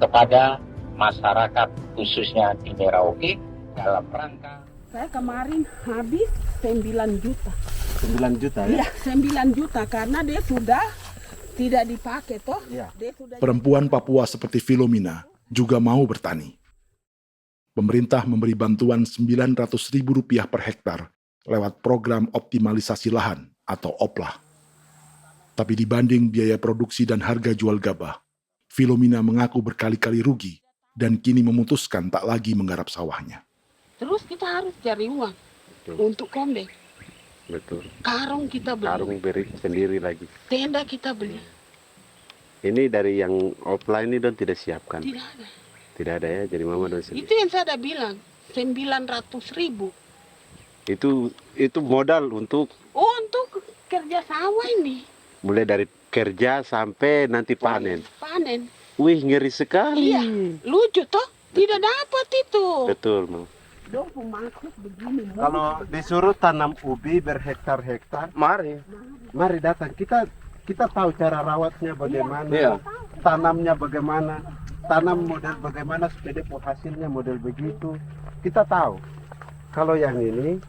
kepada masyarakat khususnya di Merauke dalam rangka. Saya kemarin habis 9 juta. 9 juta ya? Iya, 9 juta karena dia sudah tidak dipakai toh. Ya. Perempuan Papua seperti Filomina juga mau bertani. Pemerintah memberi bantuan Rp900.000 per hektar lewat program optimalisasi lahan atau OPLAH. Tapi dibanding biaya produksi dan harga jual gabah, Filomina mengaku berkali-kali rugi dan kini memutuskan tak lagi menggarap sawahnya. Terus kita harus cari uang untuk kombe. Betul. Karung kita beli. Karung beri sendiri lagi. Tenda kita beli. Ini dari yang offline ini don tidak siapkan. Tidak ada. Tidak ada ya, jadi mama don sendiri. Itu yang saya ada bilang, 900.000. Itu modal untuk kerja sawah ini. Mulai dari kerja sampai nanti panen. Panen. Wih, ngeri sekali. Iya, lucu toh? Tidak dapat itu. Betul, Mam. Kalau disuruh tanam ubi berhektar-hektar, mari datang. Kita tahu cara rawatnya bagaimana, tanamnya bagaimana, tanam model bagaimana supaya hasilnya model begitu. Kita tahu. Kalau yang ini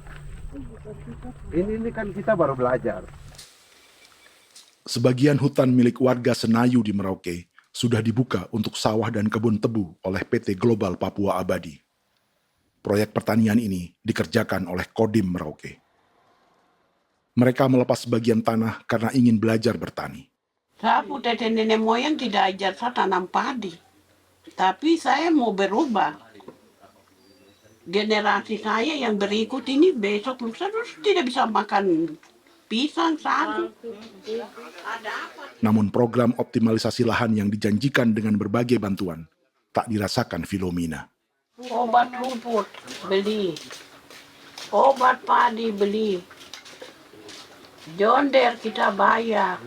kan kita baru belajar. Sebagian hutan milik warga Senayu di Merauke sudah dibuka untuk sawah dan kebun tebu oleh PT Global Papua Abadi. Proyek pertanian ini dikerjakan oleh Kodim Merauke. Mereka melepas sebagian tanah karena ingin belajar bertani. Saya punya nenek moyang tidak ajar saya tanam padi. Tapi saya mau berubah. Generasi saya yang berikut ini besok lusa tidak bisa makan pisang, sagu. Namun program optimalisasi lahan yang dijanjikan dengan berbagai bantuan tak dirasakan Filomina. Obat rumput beli, obat padi beli, jonder kita bayar,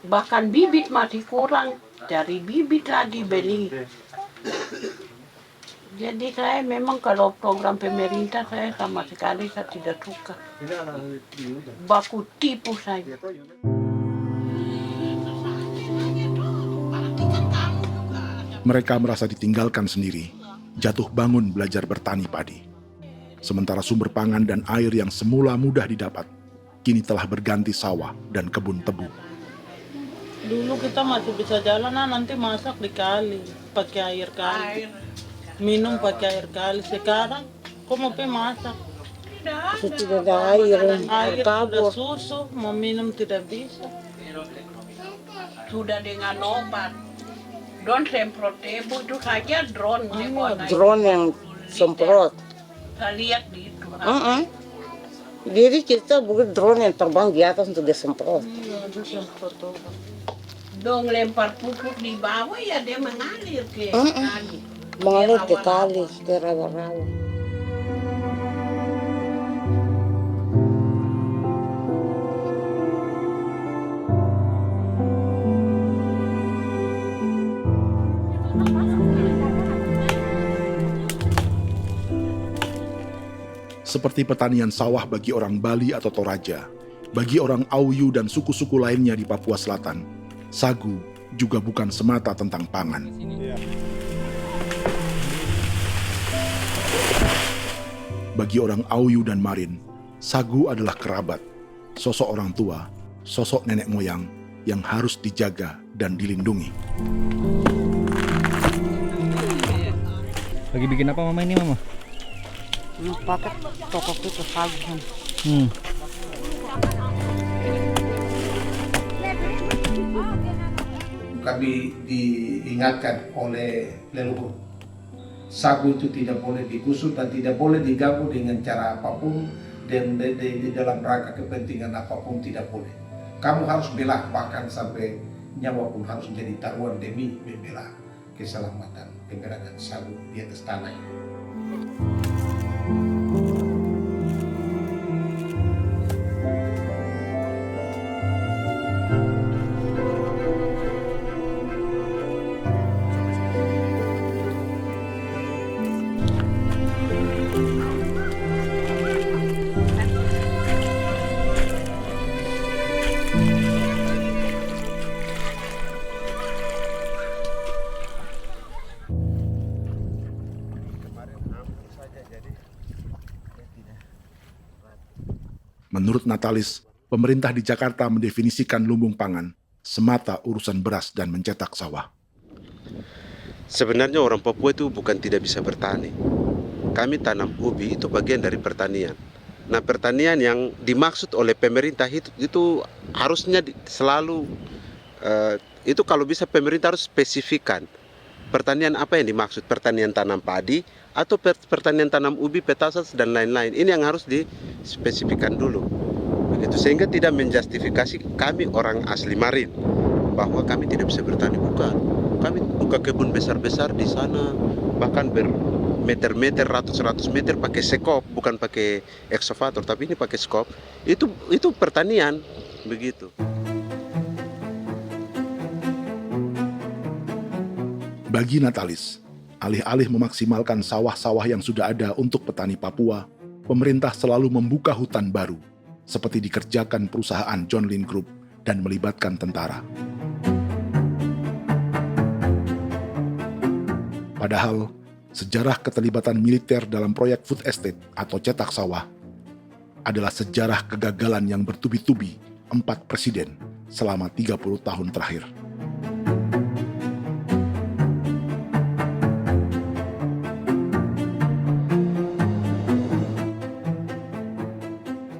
bahkan bibit masih kurang, cari bibit lagi beli. Jadi saya memang kalau program pemerintah saya sama sekali saya tidak suka, baku tipu saya. Mereka merasa ditinggalkan sendiri, jatuh bangun belajar bertani padi. Sementara sumber pangan dan air yang semula mudah didapat, kini telah berganti sawah dan kebun tebu. Dulu kita masih bisa jalan, nanti masak di kali, pakai air kali. Minum pakai air kali. Sekarang, kok mau masak? Tidak ada air, Air sudah susu, mau minum tidak bisa. Sudah dengan obat. Drone semprot tebu itu saja drone. Drone yang semprot. Saya lihat di itu. Jadi kita bukan drone yang terbang di atas untuk disemprot. Dong lempar pupuk di bawah ya dia mengalir ke kali. Mengalir ke kali, ke rawa-rawa. Seperti pertanian sawah bagi orang Bali atau Toraja, Bagi orang Auyu dan suku-suku lainnya di Papua Selatan, sagu juga bukan semata tentang pangan. Bagi orang Auyu dan Marin, sagu adalah kerabat, sosok orang tua, sosok nenek moyang yang harus dijaga dan dilindungi. Lagi bikin apa mama ini mama? Pakai toko itu sagu. Kami diingatkan oleh leluhur, sagu itu tidak boleh digusur dan tidak boleh diganggu dengan cara apapun, dan di dalam rangka kepentingan apapun tidak boleh. Kamu harus bela, bahkan sampai nyawa pun harus menjadi taruhan demi membela keselamatan pergerakan sagu di atas tanah ini. Menurut Natalis, pemerintah di Jakarta mendefinisikan lumbung pangan semata urusan beras dan mencetak sawah. Sebenarnya orang Papua itu bukan tidak bisa bertani. Kami tanam ubi itu bagian dari pertanian. Nah, pertanian yang dimaksud oleh pemerintah itu harusnya selalu itu kalau bisa pemerintah harus spesifikkan pertanian apa yang dimaksud, pertanian tanam padi atau pertanian tanam ubi, petasan dan lain-lain. Ini yang harus dispesifikkan dulu. Begitu, sehingga tidak menjustifikasi kami orang asli Marin bahwa kami tidak bisa bertani. Bukan. Kami buka kebun besar-besar di sana, bahkan bermeter-meter, ratus-ratus meter pakai sekop, bukan pakai ekskavator, tapi ini pakai skop. Itu pertanian, begitu. Bagi Natalis, alih-alih memaksimalkan sawah-sawah yang sudah ada untuk petani Papua, pemerintah selalu membuka hutan baru, seperti dikerjakan perusahaan John Lynn Group dan melibatkan tentara. Padahal, sejarah keterlibatan militer dalam proyek food estate atau cetak sawah adalah sejarah kegagalan yang bertubi-tubi 4 presiden selama 30 tahun terakhir.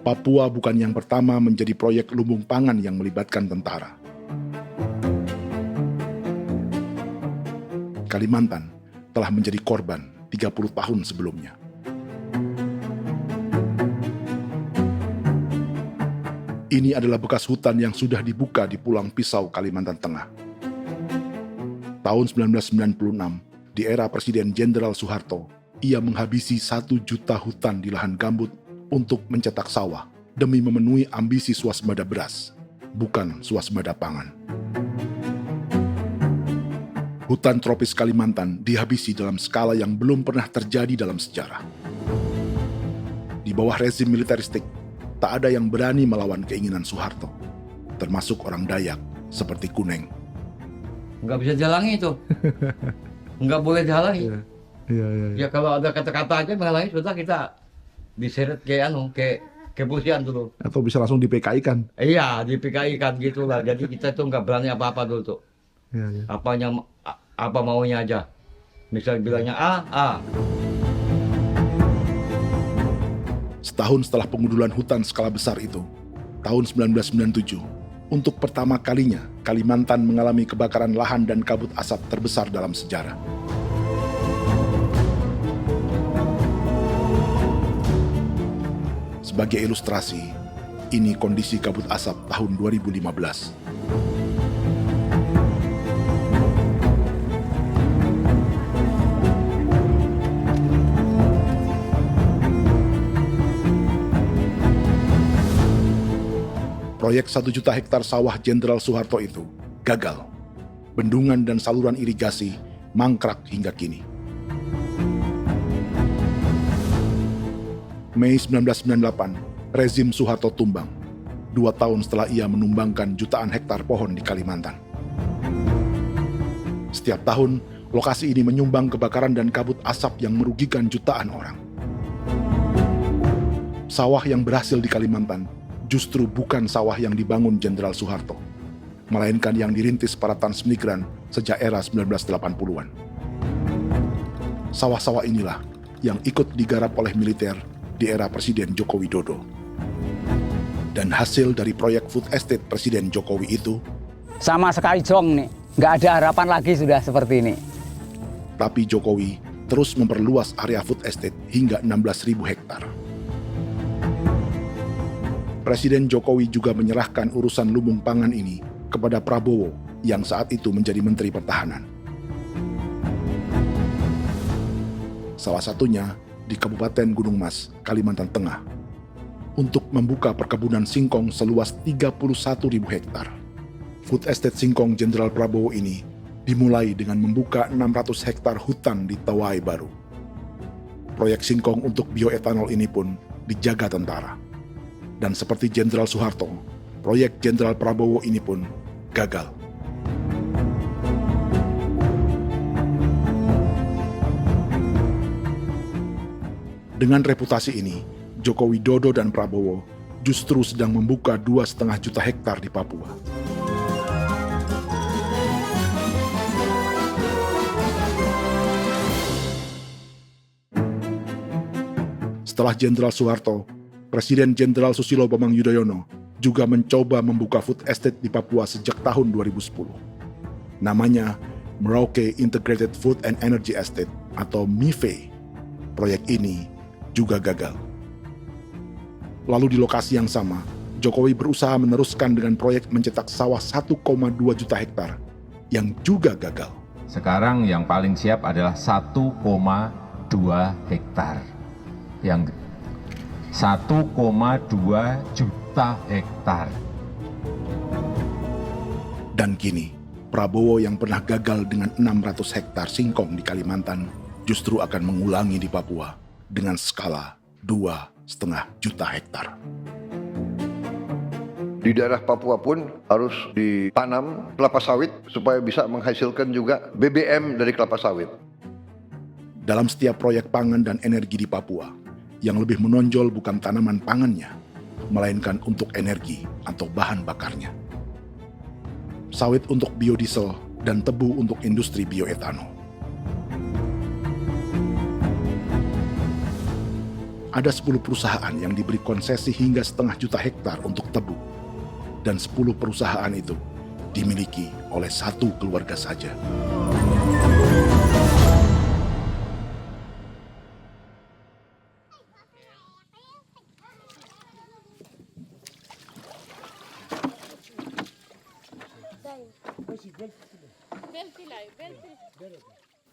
Papua bukan yang pertama menjadi proyek lumbung pangan yang melibatkan tentara. Kalimantan telah menjadi korban 30 tahun sebelumnya. Ini adalah bekas hutan yang sudah dibuka di Pulang Pisau, Kalimantan Tengah. Tahun 1996, di era Presiden Jenderal Soeharto, ia menghabisi 1 juta hutan di lahan gambut untuk mencetak sawah demi memenuhi ambisi swasembada beras, bukan swasembada pangan. Hutan tropis Kalimantan dihabisi dalam skala yang belum pernah terjadi dalam sejarah. Di bawah rezim militeristik, tak ada yang berani melawan keinginan Soeharto, termasuk orang Dayak seperti Kuneng. Nggak bisa jalangi itu, nggak boleh dihalangi. Ya kalau ada kata-kata aja menghalangi, sudah kita diseret ke kepolisian dulu. Atau bisa langsung di PKI-kan? Iya, di PKI-kan gitulah. Jadi kita tuh nggak berani apa-apa dulu tuh. Apa maunya aja. Misal bilangnya A. Setahun setelah pengundulan hutan skala besar itu, tahun 1997, untuk pertama kalinya Kalimantan mengalami kebakaran lahan dan kabut asap terbesar dalam sejarah. Sebagai ilustrasi, ini kondisi kabut asap tahun 2015. Proyek 1 juta hektar sawah Jenderal Soeharto itu gagal. Bendungan dan saluran irigasi mangkrak hingga kini. Mei 1998, rezim Soeharto tumbang. 2 tahun setelah ia menumbangkan jutaan hektar pohon di Kalimantan. Setiap tahun, lokasi ini menyumbang kebakaran dan kabut asap yang merugikan jutaan orang. Sawah yang berhasil di Kalimantan justru bukan sawah yang dibangun Jenderal Soeharto, melainkan yang dirintis para transmigran sejak era 1980-an. Sawah-sawah inilah yang ikut digarap oleh militer di era Presiden Joko Widodo. Dan hasil dari proyek food estate Presiden Jokowi itu sama sekali jong nih, nggak ada harapan lagi sudah seperti ini. Tapi Jokowi terus memperluas area food estate hingga 16.000 hektar. Presiden Jokowi juga menyerahkan urusan lumbung pangan ini kepada Prabowo yang saat itu menjadi Menteri Pertahanan. Salah satunya di Kabupaten Gunung Mas, Kalimantan Tengah, untuk membuka perkebunan singkong seluas 31.000 hektar. Food estate singkong Jenderal Prabowo ini dimulai dengan membuka 600 hektar hutan di Tawai Baru. Proyek singkong untuk bioetanol ini pun dijaga tentara. Dan seperti Jenderal Soeharto, proyek Jenderal Prabowo ini pun gagal. Dengan reputasi ini, Joko Widodo dan Prabowo justru sedang membuka 2,5 juta hektar di Papua. Setelah Jenderal Soeharto, Presiden Jenderal Susilo Bambang Yudhoyono juga mencoba membuka food estate di Papua sejak tahun 2010. Namanya Merauke Integrated Food and Energy Estate atau MIFE. Proyek ini juga gagal. Lalu di lokasi yang sama, Jokowi berusaha meneruskan dengan proyek mencetak sawah 1,2 juta hektar yang juga gagal. Sekarang yang paling siap adalah 1,2 hektar. Yang 1,2 juta hektar. Dan kini, Prabowo yang pernah gagal dengan 600 hektar singkong di Kalimantan justru akan mengulangi di Papua dengan skala 2,5 juta hektar. Di daerah Papua pun harus ditanam kelapa sawit supaya bisa menghasilkan juga BBM dari kelapa sawit. Dalam setiap proyek pangan dan energi di Papua, yang lebih menonjol bukan tanaman pangannya, melainkan untuk energi atau bahan bakarnya. Sawit untuk biodiesel dan tebu untuk industri bioetanol. Ada 10 perusahaan yang diberi konsesi hingga 0,5 juta hektar untuk tebu. Dan 10 perusahaan itu dimiliki oleh 1 keluarga saja.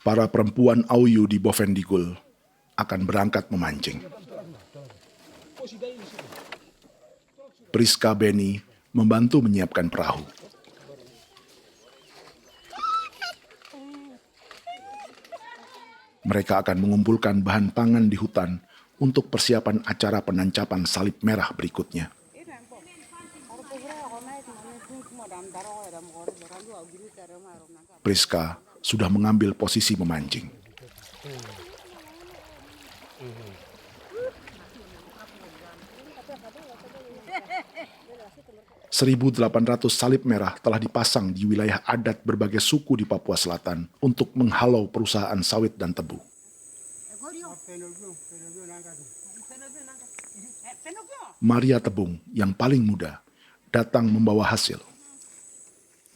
Para perempuan Auyu di Bovendigul akan berangkat memancing. Priska Beni membantu menyiapkan perahu. Mereka akan mengumpulkan bahan pangan di hutan untuk persiapan acara penancapan salib merah berikutnya. Priska sudah mengambil posisi memancing. 1.800 salib merah telah dipasang di wilayah adat berbagai suku di Papua Selatan untuk menghalau perusahaan sawit dan tebu. Maria Tebung yang paling muda datang membawa hasil.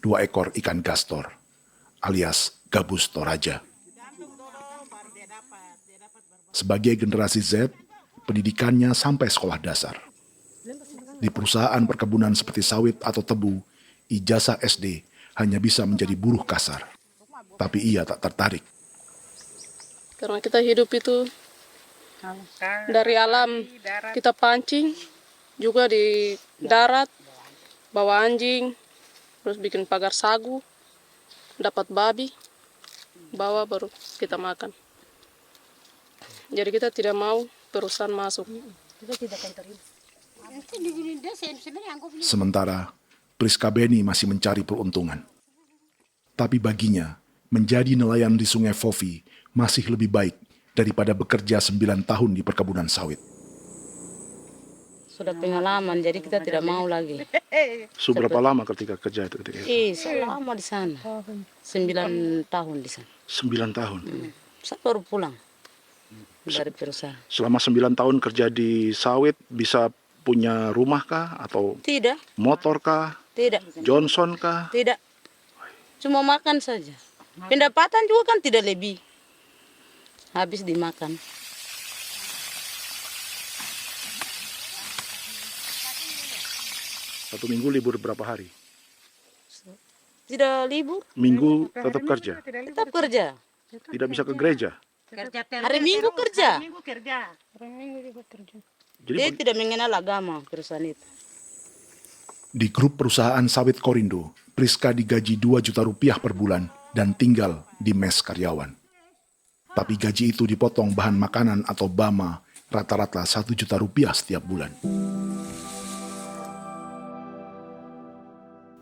2 ekor ikan gastor alias gabus toraja. Sebagai generasi Z, pendidikannya sampai sekolah dasar. Di perusahaan perkebunan seperti sawit atau tebu, ijazah SD hanya bisa menjadi buruh kasar. Tapi ia tak tertarik. Karena kita hidup itu dari alam, kita pancing, juga di darat, bawa anjing, terus bikin pagar sagu, dapat babi, bawa baru kita makan. Jadi kita tidak mau perusahaan masuk. Sementara Priska Beni masih mencari peruntungan. Tapi baginya, menjadi nelayan di Sungai Fofi masih lebih baik daripada bekerja 9 tahun di perkebunan sawit. Sudah pengalaman, jadi kita tidak mau lagi. Sudah berapa lama ketika kerja itu? Selama di sana. 9 tahun di sana. 9 tahun? Saya baru pulang dari perusahaan. Selama 9 tahun kerja di sawit, bisa punya rumah kah? Atau Tidak. motor kah? Tidak. Johnson kah? Tidak. Cuma makan saja. Pendapatan juga kan tidak lebih. Habis dimakan. Satu minggu libur berapa hari? Tidak libur. Minggu tetap kerja? Tetap kerja. Tidak bisa ke gereja? Hari Minggu kerja. Jadi Dia tidak mengenal agama perusahaan itu. di grup perusahaan sawit Korindo, Priska digaji 2 juta rupiah per bulan dan tinggal di mes karyawan. Tapi gaji itu dipotong bahan makanan atau BAMA rata-rata 1 juta rupiah setiap bulan.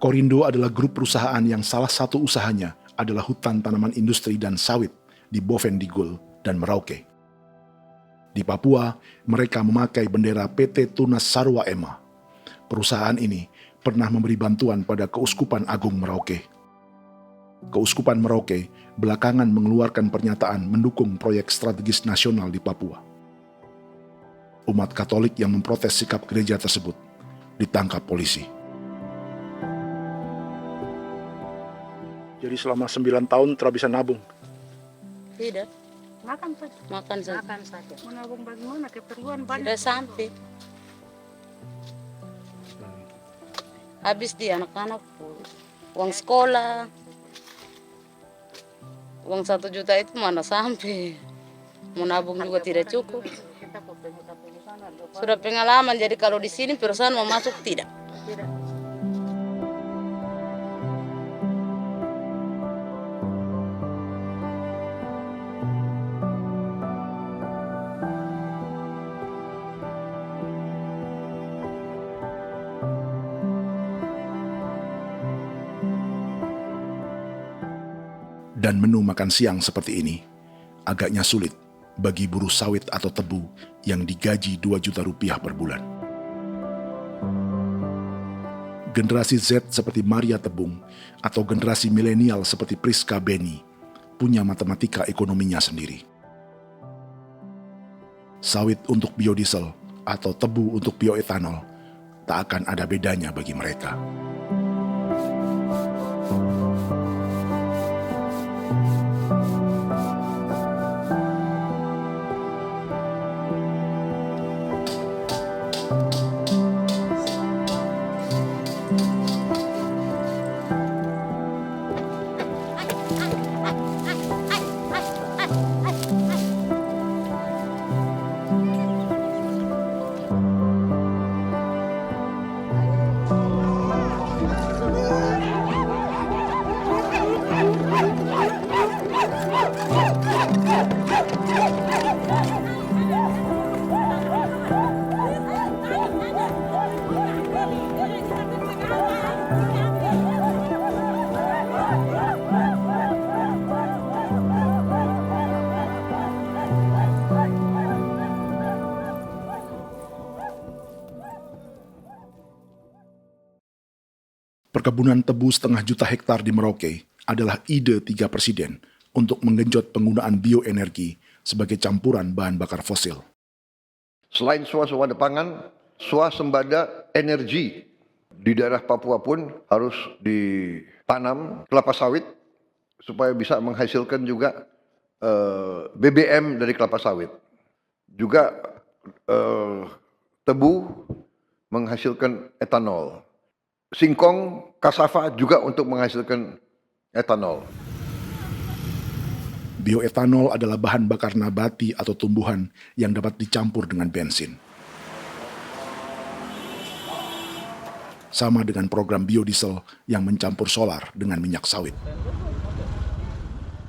Korindo adalah grup perusahaan yang salah satu usahanya adalah hutan tanaman industri dan sawit di Bovendigul dan Merauke. Di Papua, mereka memakai bendera PT Tunas Sarwa Ema. Perusahaan ini pernah memberi bantuan pada Keuskupan Agung Merauke. Keuskupan Merauke belakangan mengeluarkan pernyataan mendukung proyek strategis nasional di Papua. Umat Katolik yang memprotes sikap gereja tersebut ditangkap polisi. Jadi selama 9 tahun tidak bisa nabung? Tidak. Makan saja. Makan saja. Makan saja. Menabung bagaimana keperluan banyak. Tidak sampai. Habis di anak-anak uang sekolah. Uang 1 juta itu mana sampai. Menabung juga tidak cukup. Sudah pengalaman, jadi kalau di sini perusahaan mau masuk tidak. Dan menu makan siang seperti ini agaknya sulit bagi buruh sawit atau tebu yang digaji 2 juta rupiah per bulan. Generasi Z seperti Maria Tebung atau generasi milenial seperti Priska Beni punya matematika ekonominya sendiri. Sawit untuk biodiesel atau tebu untuk bioetanol tak akan ada bedanya bagi mereka. Perkebunan tebu 1,5 juta hektar di Merauke adalah ide 3 presiden untuk menggenjot penggunaan bioenergi sebagai campuran bahan bakar fosil. Selain swasembada pangan, swasembada energi di daerah Papua pun harus ditanam kelapa sawit supaya bisa menghasilkan juga BBM dari kelapa sawit. Juga tebu menghasilkan etanol. Singkong, kasava juga untuk menghasilkan etanol. Bioetanol adalah bahan bakar nabati atau tumbuhan yang dapat dicampur dengan bensin. Sama dengan program biodiesel yang mencampur solar dengan minyak sawit.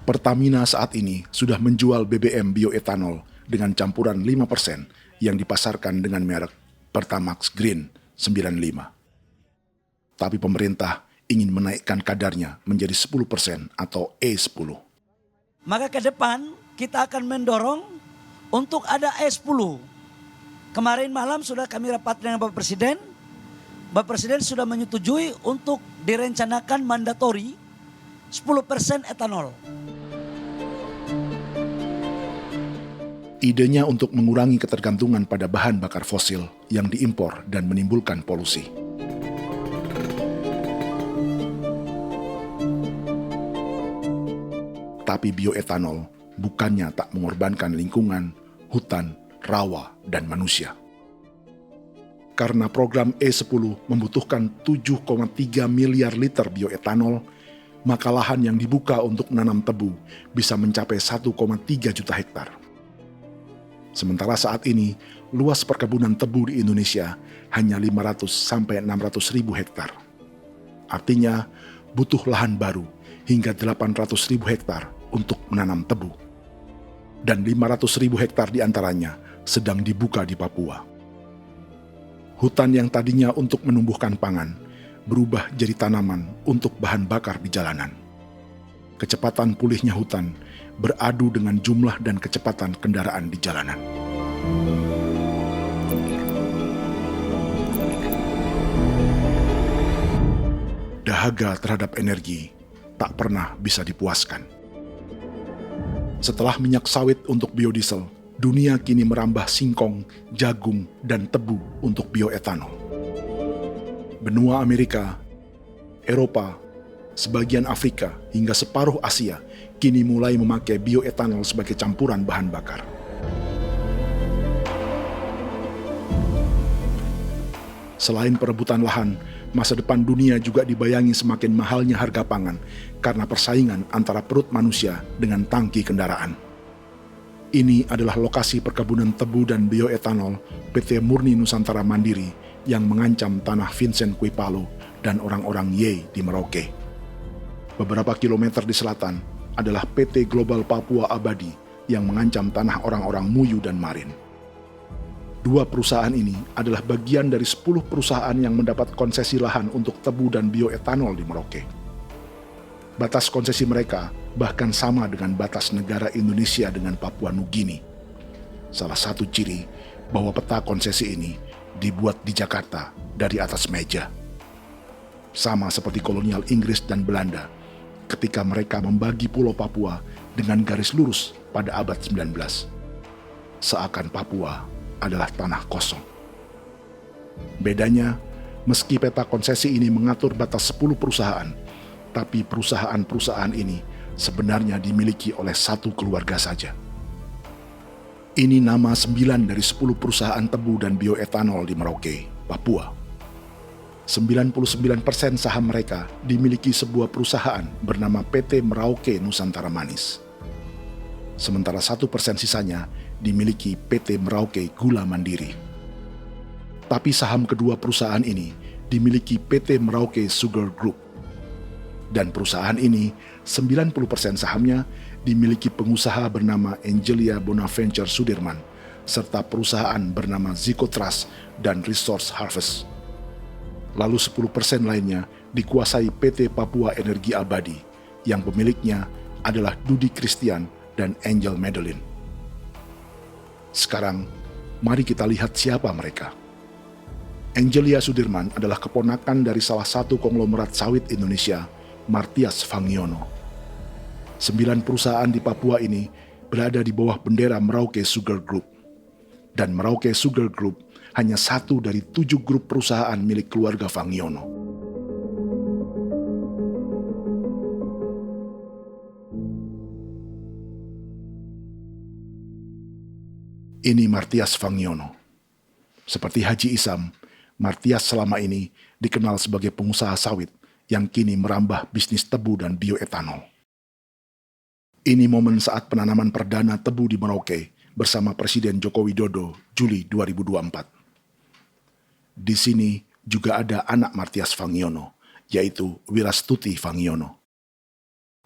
Pertamina saat ini sudah menjual BBM bioetanol dengan campuran 5% yang dipasarkan dengan merek Pertamax Green 95. Tapi pemerintah ingin menaikkan kadarnya menjadi 10% atau E10. Maka ke depan kita akan mendorong untuk ada E10. Kemarin malam sudah kami rapat dengan Bapak Presiden. Bapak Presiden sudah menyetujui untuk direncanakan mandatori 10% etanol. Idenya untuk mengurangi ketergantungan pada bahan bakar fosil yang diimpor dan menimbulkan polusi. Tapi bioetanol bukannya tak mengorbankan lingkungan, hutan, rawa, dan manusia. Karena program E10 membutuhkan 7,3 miliar liter bioetanol, maka lahan yang dibuka untuk menanam tebu bisa mencapai 1,3 juta hektar. Sementara saat ini, luas perkebunan tebu di Indonesia hanya 500 sampai 600 ribu hektar. Artinya, butuh lahan baru hingga 800 ribu hektar untuk menanam tebu. Dan 500 ribu hektar diantaranya sedang dibuka di Papua. Hutan yang tadinya untuk menumbuhkan pangan, berubah jadi tanaman untuk bahan bakar di jalanan. Kecepatan pulihnya hutan beradu dengan jumlah dan kecepatan kendaraan di jalanan. Dahaga terhadap energi tak pernah bisa dipuaskan. Setelah minyak sawit untuk biodiesel, dunia kini merambah singkong, jagung, dan tebu untuk bioetanol. Benua Amerika, Eropa, sebagian Afrika, hingga separuh Asia kini mulai memakai bioetanol sebagai campuran bahan bakar. Selain perebutan lahan, masa depan dunia juga dibayangi semakin mahalnya harga pangan karena persaingan antara perut manusia dengan tangki kendaraan. Ini adalah lokasi perkebunan tebu dan bioetanol PT Murni Nusantara Mandiri yang mengancam tanah Vincent Quipalo dan orang-orang Ye di Merauke. Beberapa kilometer di selatan adalah PT Global Papua Abadi yang mengancam tanah orang-orang Muyu dan Marin. Dua perusahaan ini adalah bagian dari 10 perusahaan yang mendapat konsesi lahan untuk tebu dan bioetanol di Merauke. Batas konsesi mereka bahkan sama dengan batas negara Indonesia dengan Papua Nugini. Salah satu ciri bahwa peta konsesi ini dibuat di Jakarta dari atas meja. Sama seperti kolonial Inggris dan Belanda ketika mereka membagi Pulau Papua dengan garis lurus pada abad 19. Seakan Papua adalah tanah kosong. Bedanya, meski peta konsesi ini mengatur batas 10 perusahaan, tapi perusahaan-perusahaan ini sebenarnya dimiliki oleh satu keluarga saja. Ini nama 9 dari 10 perusahaan tebu dan bioetanol di Merauke, Papua. 99% saham mereka dimiliki sebuah perusahaan bernama PT Merauke Nusantara Manis. Sementara 1% sisanya dimiliki PT Merauke Gula Mandiri. Tapi saham kedua perusahaan ini dimiliki PT Merauke Sugar Group. Dan perusahaan ini, 90% sahamnya dimiliki pengusaha bernama Angelia Bonaventure Sudirman, serta perusahaan bernama Zico Trust dan Resource Harvest. Lalu 10% lainnya dikuasai PT Papua Energi Abadi, yang pemiliknya adalah Dudi Christian dan Angel Madeline. Sekarang, mari kita lihat siapa mereka. Angelia Sudirman adalah keponakan dari salah satu konglomerat sawit Indonesia, Martias Fangiono. 9 perusahaan di Papua ini berada di bawah bendera Merauke Sugar Group. Dan Merauke Sugar Group hanya satu dari 7 grup perusahaan milik keluarga Fangiono. Ini Martias Fangiono. Seperti Haji Isam, Martias selama ini dikenal sebagai pengusaha sawit yang kini merambah bisnis tebu dan bioetanol. Ini momen saat penanaman perdana tebu di Merauke bersama Presiden Joko Widodo Juli 2024. Di sini juga ada anak Martias Fangiono, yaitu Wirastuti Fangiono.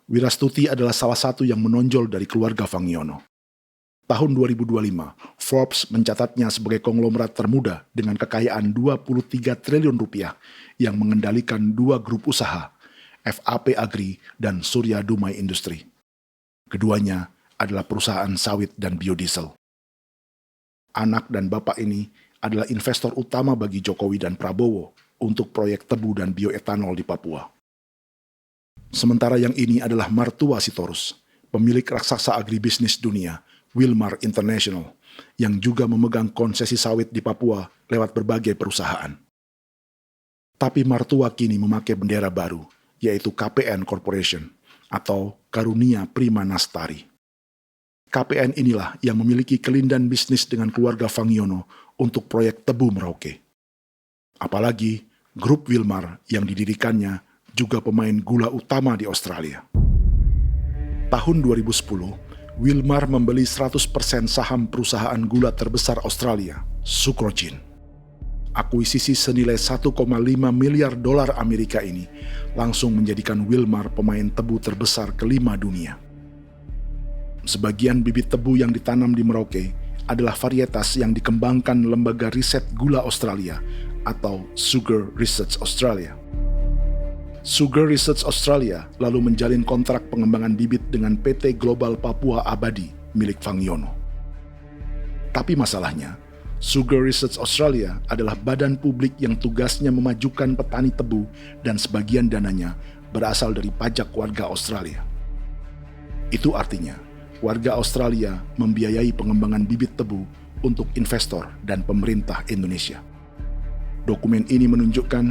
Wirastuti adalah salah satu yang menonjol dari keluarga Fangiono. Tahun 2025, Forbes mencatatnya sebagai konglomerat termuda dengan kekayaan 23 triliun rupiah yang mengendalikan 2 grup usaha, FAP Agri dan Surya Dumai Industri. Keduanya adalah perusahaan sawit dan biodiesel. Anak dan bapak ini adalah investor utama bagi Jokowi dan Prabowo untuk proyek tebu dan bioetanol di Papua. Sementara yang ini adalah mertua Sitorus, pemilik raksasa agribisnis dunia, Wilmar International, yang juga memegang konsesi sawit di Papua lewat berbagai perusahaan. Tapi mertua kini memakai bendera baru, yaitu KPN Corporation atau Karunia Prima Nastari. KPN inilah yang memiliki kelindan bisnis dengan keluarga Fangiono untuk proyek tebu Merauke. Apalagi grup Wilmar yang didirikannya juga pemain gula utama di Australia. Tahun 2010, Wilmar membeli 100% saham perusahaan gula terbesar Australia, Sucrogin. Akuisisi senilai 1,5 miliar dolar Amerika ini langsung menjadikan Wilmar pemain tebu terbesar kelima dunia. Sebagian bibit tebu yang ditanam di Merauke adalah varietas yang dikembangkan Lembaga Riset Gula Australia atau Sugar Research Australia. Sugar Research Australia lalu menjalin kontrak pengembangan bibit dengan PT Global Papua Abadi milik Fangiono. Tapi masalahnya, Sugar Research Australia adalah badan publik yang tugasnya memajukan petani tebu dan sebagian dananya berasal dari pajak warga Australia. Itu artinya, warga Australia membiayai pengembangan bibit tebu untuk investor dan pemerintah Indonesia. Dokumen ini menunjukkan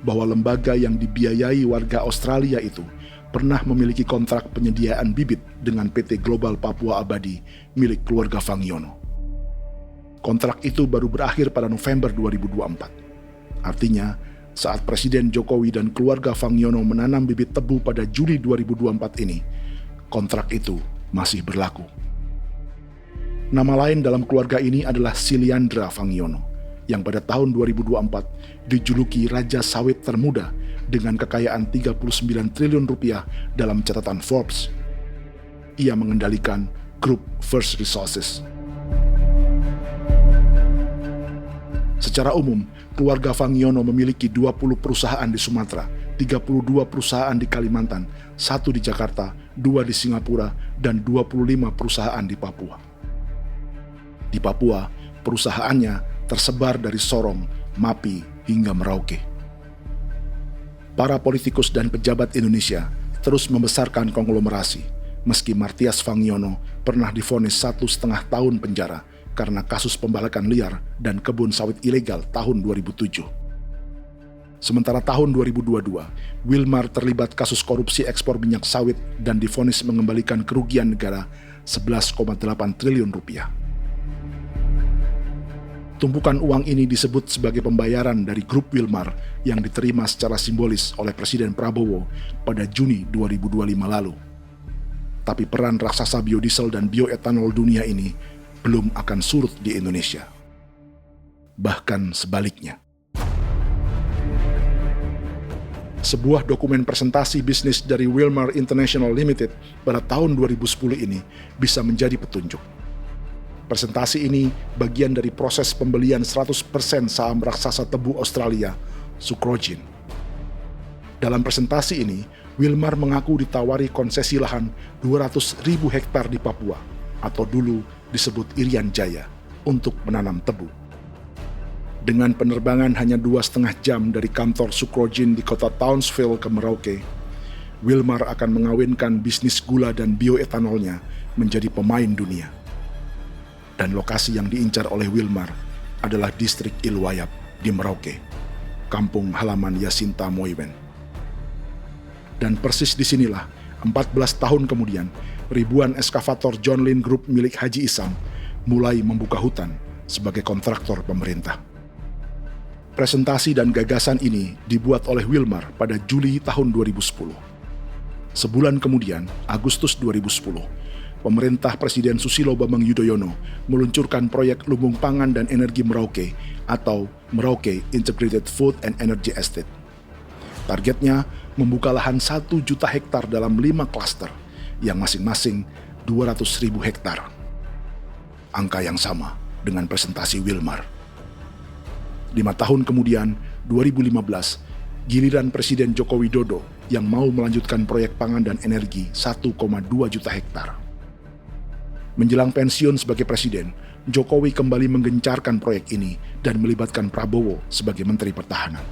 bahwa lembaga yang dibiayai warga Australia itu pernah memiliki kontrak penyediaan bibit dengan PT Global Papua Abadi milik keluarga Fangiono. Kontrak itu baru berakhir pada November 2024. Artinya, saat Presiden Jokowi dan keluarga Fangiono menanam bibit tebu pada Juli 2024 ini, kontrak itu masih berlaku. Nama lain dalam keluarga ini adalah Siliandra Fangiono, yang pada tahun 2024 dijuluki Raja Sawit Termuda dengan kekayaan 39 triliun rupiah dalam catatan Forbes. Ia mengendalikan grup First Resources. Secara umum, keluarga Fangiono memiliki 20 perusahaan di Sumatera, 32 perusahaan di Kalimantan, 1 di Jakarta, 2 di Singapura, dan 25 perusahaan di Papua. Di Papua, perusahaannya tersebar dari Sorong, Mapi, hingga Merauke. Para politikus dan pejabat Indonesia terus membesarkan konglomerasi, meski Martias Fangiono pernah divonis 1,5 tahun penjara karena kasus pembalakan liar dan kebun sawit ilegal tahun 2007. Sementara tahun 2022, Wilmar terlibat kasus korupsi ekspor minyak sawit dan divonis mengembalikan kerugian negara 11,8 triliun rupiah. Tumpukan uang ini disebut sebagai pembayaran dari grup Wilmar yang diterima secara simbolis oleh Presiden Prabowo pada Juni 2025 lalu. Tapi peran raksasa biodiesel dan bioetanol dunia ini belum akan surut di Indonesia. Bahkan sebaliknya. Sebuah dokumen presentasi bisnis dari Wilmar International Limited pada tahun 2010 ini bisa menjadi petunjuk. Presentasi ini bagian dari proses pembelian 100% saham raksasa tebu Australia, Sucrogin. Dalam presentasi ini, Wilmar mengaku ditawari konsesi lahan 200.000 hektar di Papua, atau dulu disebut Irian Jaya, untuk menanam tebu. Dengan penerbangan hanya 2,5 jam dari kantor Sucrogin di kota Townsville ke Merauke, Wilmar akan mengawinkan bisnis gula dan bioetanolnya menjadi pemain dunia. Dan lokasi yang diincar oleh Wilmar adalah distrik Ilwayap di Merauke, kampung halaman Yasinta Moiwen. Dan persis disinilah, 14 tahun kemudian, ribuan eskavator John Lynn Group milik Haji Isam mulai membuka hutan sebagai kontraktor pemerintah. Presentasi dan gagasan ini dibuat oleh Wilmar pada Juli tahun 2010. Sebulan kemudian, Agustus 2010, pemerintah Presiden Susilo Bambang Yudhoyono meluncurkan proyek Lumbung Pangan dan Energi Merauke atau Merauke Integrated Food and Energy Estate. Targetnya membuka lahan 1 juta hektar dalam 5 klaster yang masing-masing 200.000 hektar. Angka yang sama dengan presentasi Wilmar. 5 tahun kemudian, 2015, giliran Presiden Joko Widodo yang mau melanjutkan proyek pangan dan energi 1,2 juta hektar. Menjelang pensiun sebagai presiden, Jokowi kembali menggencarkan proyek ini dan melibatkan Prabowo sebagai Menteri Pertahanan.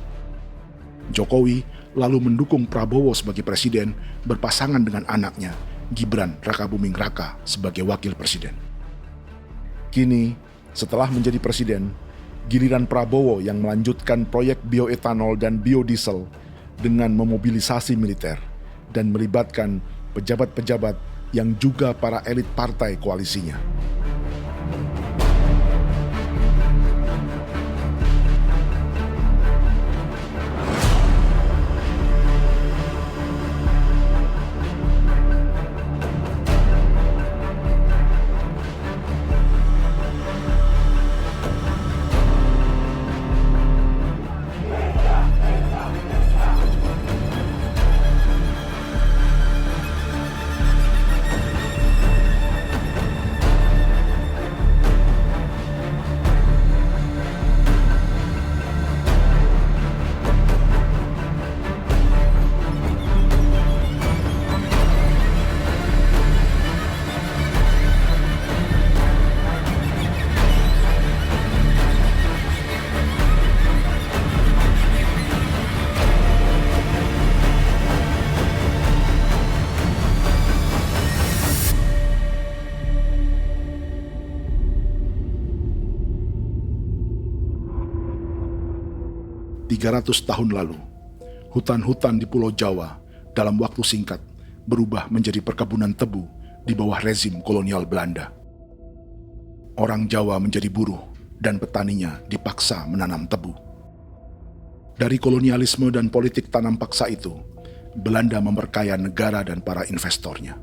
Jokowi lalu mendukung Prabowo sebagai presiden berpasangan dengan anaknya, Gibran Rakabuming Raka sebagai wakil presiden. Kini, setelah menjadi presiden, giliran Prabowo yang melanjutkan proyek bioetanol dan biodiesel dengan memobilisasi militer dan melibatkan pejabat-pejabat yang juga para elit partai koalisinya. ...300 tahun lalu, hutan-hutan di Pulau Jawa dalam waktu singkat berubah menjadi perkebunan tebu di bawah rezim kolonial Belanda. Orang Jawa menjadi buruh dan petaninya dipaksa menanam tebu. Dari kolonialisme dan politik tanam paksa itu, Belanda memperkaya negara dan para investornya.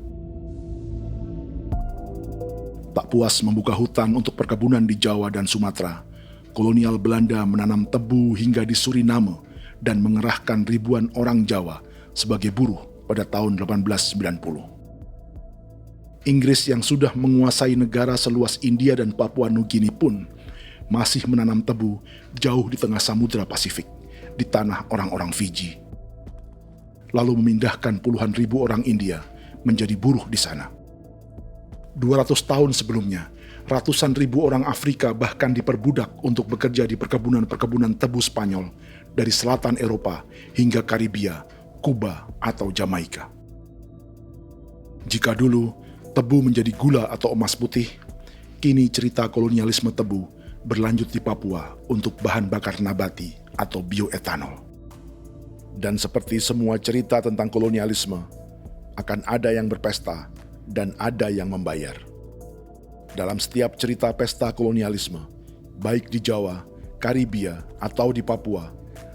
Tak puas membuka hutan untuk perkebunan di Jawa dan Sumatera, kolonial Belanda menanam tebu hingga di Suriname dan mengerahkan ribuan orang Jawa sebagai buruh pada tahun 1890. Inggris yang sudah menguasai negara seluas India dan Papua Nugini pun masih menanam tebu jauh di tengah Samudra Pasifik, di tanah orang-orang Fiji. Lalu memindahkan puluhan ribu orang India menjadi buruh di sana. 200 tahun sebelumnya, ratusan ribu orang Afrika bahkan diperbudak untuk bekerja di perkebunan-perkebunan tebu Spanyol dari selatan Eropa hingga Karibia, Kuba, atau Jamaika. Jika dulu tebu menjadi gula atau emas putih, kini cerita kolonialisme tebu berlanjut di Papua untuk bahan bakar nabati atau bioetanol. Dan seperti semua cerita tentang kolonialisme, akan ada yang berpesta dan ada yang membayar. Dalam setiap cerita pesta kolonialisme, baik di Jawa, Karibia, atau di Papua,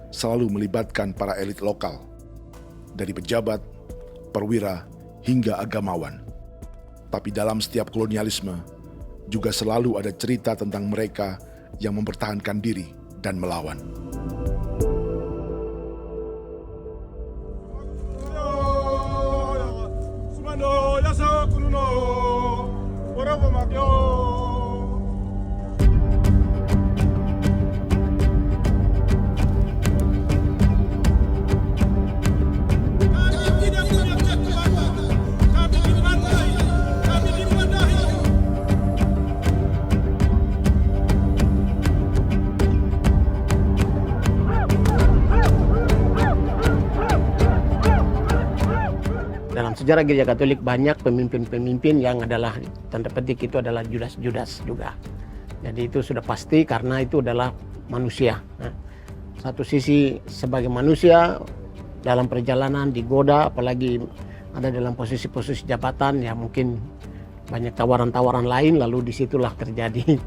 selalu melibatkan para elit lokal, dari pejabat, perwira, hingga agamawan. Tapi dalam setiap kolonialisme, juga selalu ada cerita tentang mereka yang mempertahankan diri dan melawan. Dalam sejarah Gereja Katolik banyak pemimpin-pemimpin yang adalah tanda petik itu adalah Judas juga. Jadi itu sudah pasti karena itu adalah manusia. Satu sisi sebagai manusia dalam perjalanan digoda, apalagi ada dalam posisi-posisi jabatan ya mungkin banyak tawaran-tawaran lain, lalu disitulah terjadi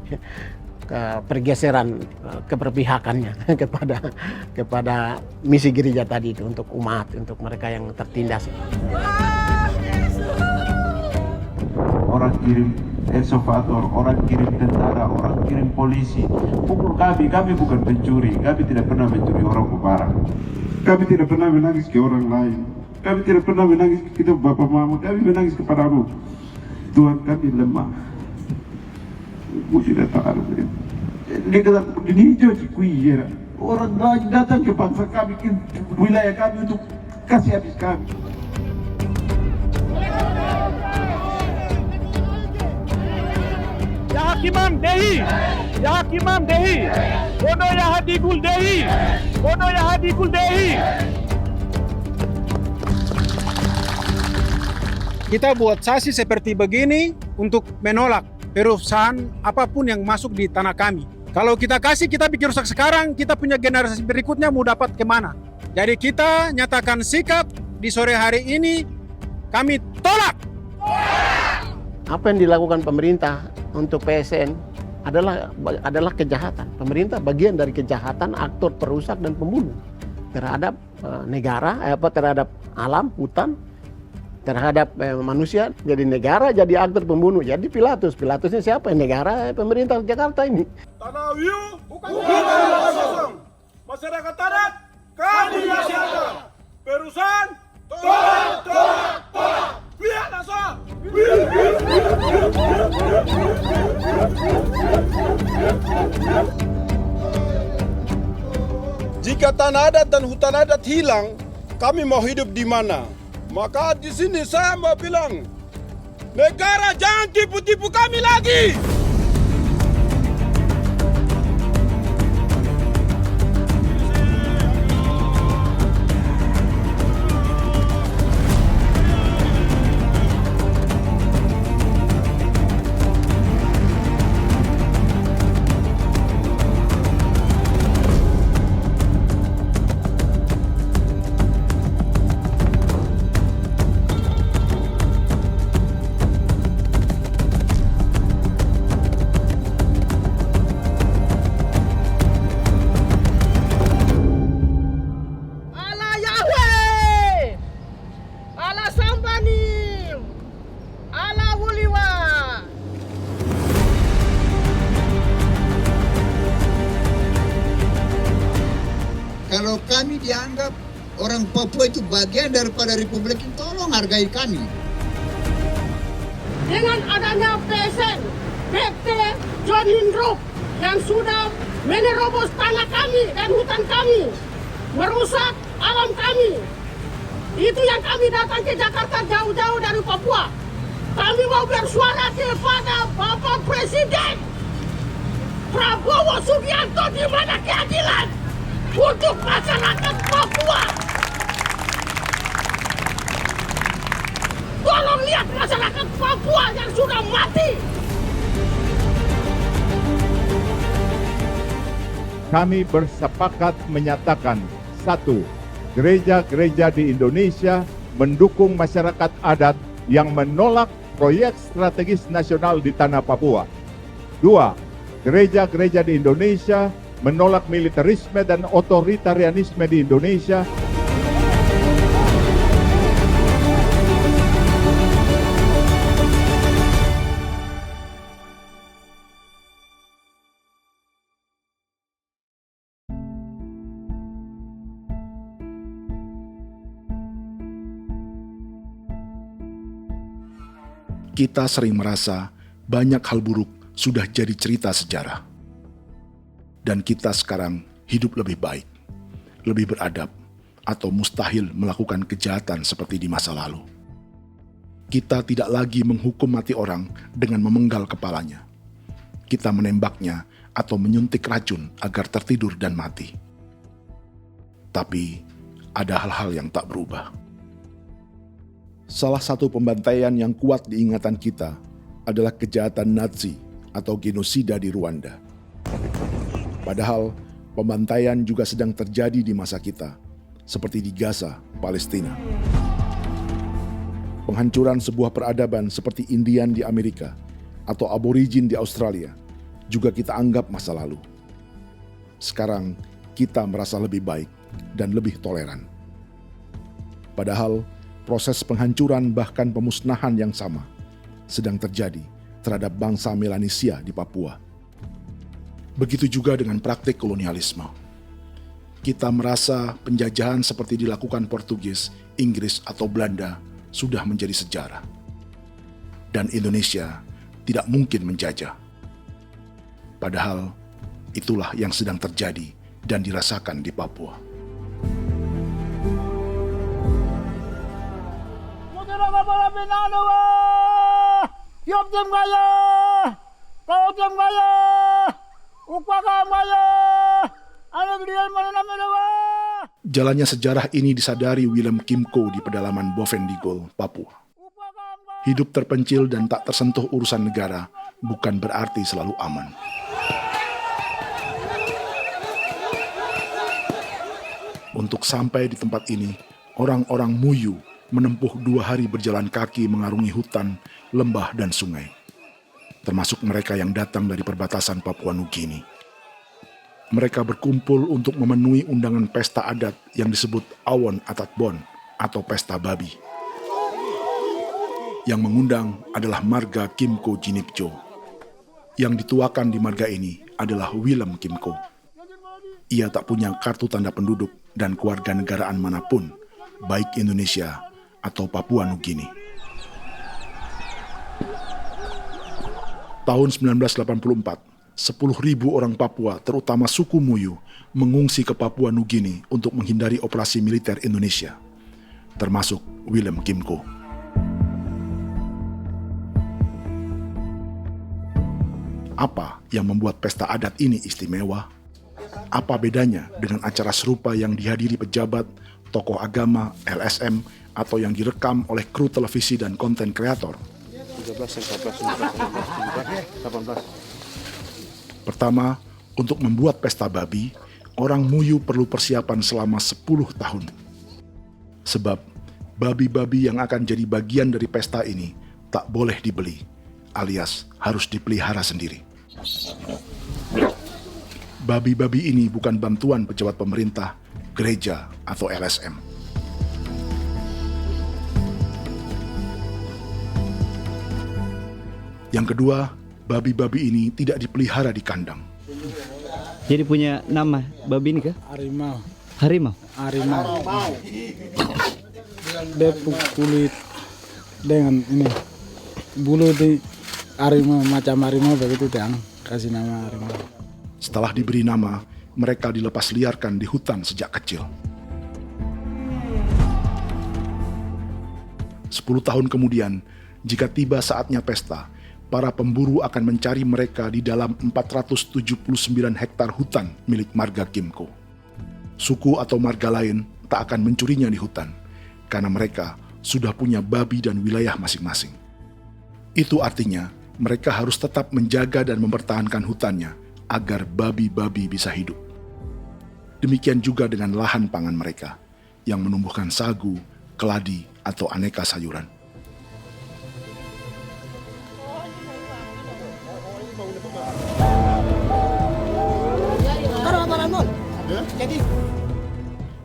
pergeseran keberpihakannya kepada misi gereja tadi itu untuk umat, untuk mereka yang tertindas. Orang kirim ekskavator, orang kirim tentara, orang kirim polisi. Pukul kami bukan pencuri, kami tidak pernah mencuri orang barang. Kami tidak pernah menangis ke orang lain. Kami tidak pernah menangis ke kita bapak mama, kami menangis kepadamu. Tuhan, kami lemah. Musi datang dia kata begini hijau cikui ya. Orang datang ke bangsa kami, ke wilayah kami untuk kasih habis kami. Ya Hakimam Dehi, Ya Hakimam Dehi, Bono Ya Hadikul Dehi, Bono Ya Hadikul Dehi. Kita buat sasi seperti begini untuk menolak perusahaan apapun yang masuk di tanah kami. Kalau kita kasih, kita bikin rusak sekarang, kita punya generasi berikutnya mau dapat kemana. Jadi kita nyatakan sikap di sore hari ini, kami tolak. Apa yang dilakukan pemerintah untuk PSN adalah kejahatan. Pemerintah bagian dari kejahatan, aktor perusak dan pembunuh terhadap negara, terhadap alam, hutan, terhadap manusia. Jadi negara jadi aktor pembunuh. Jadi Pilatusnya siapa? Negara, pemerintah Jakarta ini. Tanah Wiu bukan tanah kosong. Masyarakat adat kami masyarakat. Perusahaan tolak. Biar asal. Jika tanah adat dan hutan adat hilang, kami mau hidup di mana? Maka di sini saya mau bilang, negara jangan tipu-tipu kami lagi. Kalau kami dianggap orang Papua itu bagian daripada Republik ini, tolong hargai kami. Dengan adanya PSN, PT John Lindrop yang sudah menerobos tanah kami dan hutan kami, merusak alam kami. Itu yang kami datang ke Jakarta jauh-jauh dari Papua. Kami mau bersuara kepada Bapak Presiden Prabowo Subianto, di mana keadilan untuk masyarakat Papua. Tolong lihat masyarakat Papua yang sudah mati. Kami bersepakat menyatakan, 1. Gereja-gereja di Indonesia mendukung masyarakat adat yang menolak proyek strategis nasional di tanah Papua. 2. Gereja-gereja di Indonesia menolak militerisme dan otoritarianisme di Indonesia. Kita sering merasa banyak hal buruk sudah jadi cerita sejarah. Dan kita sekarang hidup lebih baik, lebih beradab, atau mustahil melakukan kejahatan seperti di masa lalu. Kita tidak lagi menghukum mati orang dengan memenggal kepalanya. Kita menembaknya atau menyuntik racun agar tertidur dan mati. Tapi ada hal-hal yang tak berubah. Salah satu pembantaian yang kuat di ingatan kita adalah kejahatan Nazi atau genosida di Rwanda. Padahal pembantaian juga sedang terjadi di masa kita, seperti di Gaza, Palestina. Penghancuran sebuah peradaban seperti Indian di Amerika atau aborigin di Australia juga kita anggap masa lalu. Sekarang kita merasa lebih baik dan lebih toleran. Padahal proses penghancuran bahkan pemusnahan yang sama sedang terjadi terhadap bangsa Melanesia di Papua. Begitu juga dengan praktik kolonialisme. Kita merasa penjajahan seperti dilakukan Portugis, Inggris, atau Belanda sudah menjadi sejarah. Dan Indonesia tidak mungkin menjajah. Padahal itulah yang sedang terjadi dan dirasakan di Papua. Jalannya sejarah ini disadari Willem Kimco di pedalaman Bovendigol, Papua. Hidup terpencil dan tak tersentuh urusan negara bukan berarti selalu aman. Untuk sampai di tempat ini, orang-orang Muyu menempuh 2 hari berjalan kaki mengarungi hutan, lembah, dan sungai. Termasuk mereka yang datang dari perbatasan Papua Nugini. Mereka berkumpul untuk memenuhi undangan pesta adat yang disebut Awon Atatbon atau Pesta Babi. Yang mengundang adalah marga Kimco Jinipjo. Yang dituakan di marga ini adalah Willem Kimco. Ia tak punya kartu tanda penduduk dan kewarganegaraan manapun, baik Indonesia atau Papua Nugini. Tahun 1984, 10.000 orang Papua, terutama suku Muyu, mengungsi ke Papua Nugini untuk menghindari operasi militer Indonesia, termasuk Willem Kimco. Apa yang membuat pesta adat ini istimewa? Apa bedanya dengan acara serupa yang dihadiri pejabat, tokoh agama, LSM, atau yang direkam oleh kru televisi dan konten kreator? 18. Pertama, untuk membuat pesta babi, orang Muyu perlu persiapan selama 10 tahun. Sebab, babi-babi yang akan jadi bagian dari pesta ini tak boleh dibeli, alias harus dipelihara sendiri. Babi-babi ini bukan bantuan pejabat pemerintah, gereja, atau LSM. Yang kedua, babi-babi ini tidak dipelihara di kandang. Jadi punya nama babi ini kah? Harimau. Harimau? Harimau. Dia kulit dengan ini bulu di harimau, macam harimau begitu, kasih nama harimau. Setelah diberi nama, mereka dilepas liarkan di hutan sejak kecil. 10 tahun kemudian, jika tiba saatnya pesta, para pemburu akan mencari mereka di dalam 479 hektar hutan milik marga Kimco. Suku atau marga lain tak akan mencurinya di hutan, karena mereka sudah punya babi dan wilayah masing-masing. Itu artinya, mereka harus tetap menjaga dan mempertahankan hutannya, agar babi-babi bisa hidup. Demikian juga dengan lahan pangan mereka, yang menumbuhkan sagu, keladi, atau aneka sayuran.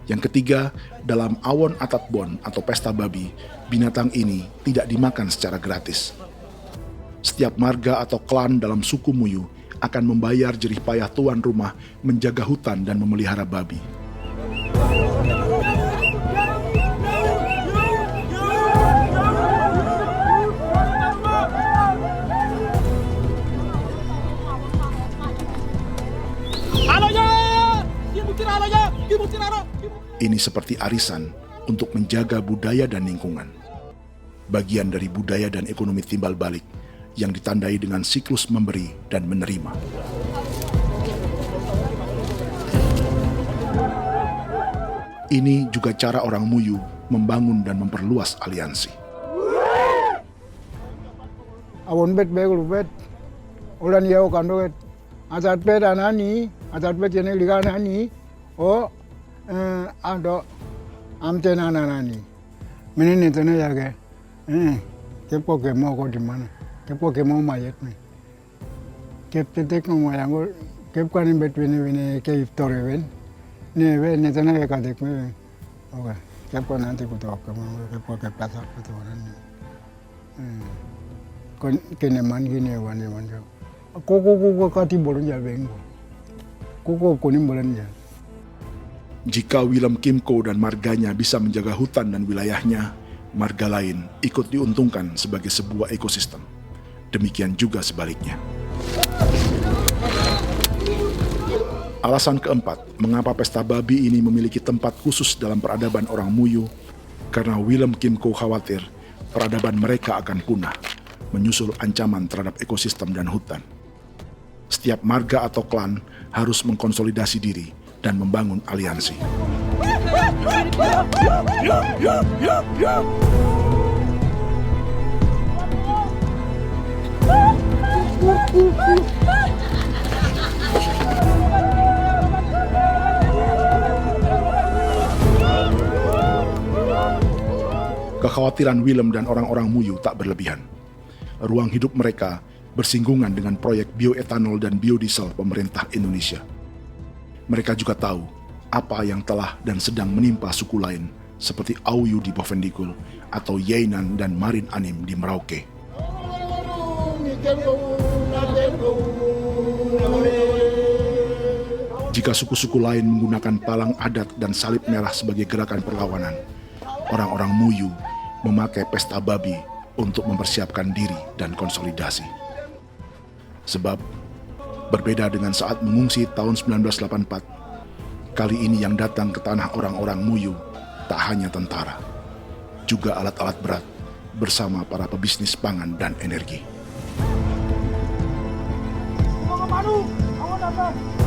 Yang ketiga, dalam Awon Atatbon atau pesta babi, binatang ini tidak dimakan secara gratis. Setiap marga atau klan dalam suku Muyu akan membayar jerih payah tuan rumah menjaga hutan dan memelihara babi. Ini seperti arisan untuk menjaga budaya dan lingkungan. Bagian dari budaya dan ekonomi timbal balik yang ditandai dengan siklus memberi dan menerima. Ini juga cara orang Muyu membangun dan memperluas aliansi. Awon bet begul bet, ulan yau kando bet, atat bet anani, atat bet jenek ligan ani, ado amten anani, menini tena jaga, kepo kemo ko di mana, kepo kemo mayat nih, kep tetek ngomong yang kep kanin bet wini ke iftore wen, nih wen tena ya kadek me, oke, kepo nanti kutu apa mau kepo ke pasar kutu orang nih, kene man gini wan jo, koko kati bolon jalbengo, koko kuning bolon jal. Jika Willem Kimco dan marganya bisa menjaga hutan dan wilayahnya, marga lain ikut diuntungkan sebagai sebuah ekosistem. Demikian juga sebaliknya. Alasan keempat, mengapa pesta babi ini memiliki tempat khusus dalam peradaban orang Muyu, karena Willem Kimco khawatir peradaban mereka akan punah, menyusul ancaman terhadap ekosistem dan hutan. Setiap marga atau klan harus mengkonsolidasi diri dan membangun aliansi. Kekhawatiran Willem dan orang-orang Muyu tak berlebihan. Ruang hidup mereka bersinggungan dengan proyek bioetanol dan biodiesel pemerintah Indonesia. Mereka juga tahu apa yang telah dan sedang menimpa suku lain seperti Auyu di Bovendikul atau Yainan dan Marin Anim di Merauke. Jika suku-suku lain menggunakan palang adat dan salib merah sebagai gerakan perlawanan, orang-orang Muyu memakai pesta babi untuk mempersiapkan diri dan konsolidasi. Sebab, berbeda dengan saat mengungsi tahun 1984, kali ini yang datang ke tanah orang-orang Muyu tak hanya tentara, juga alat-alat berat bersama para pebisnis pangan dan energi. Awan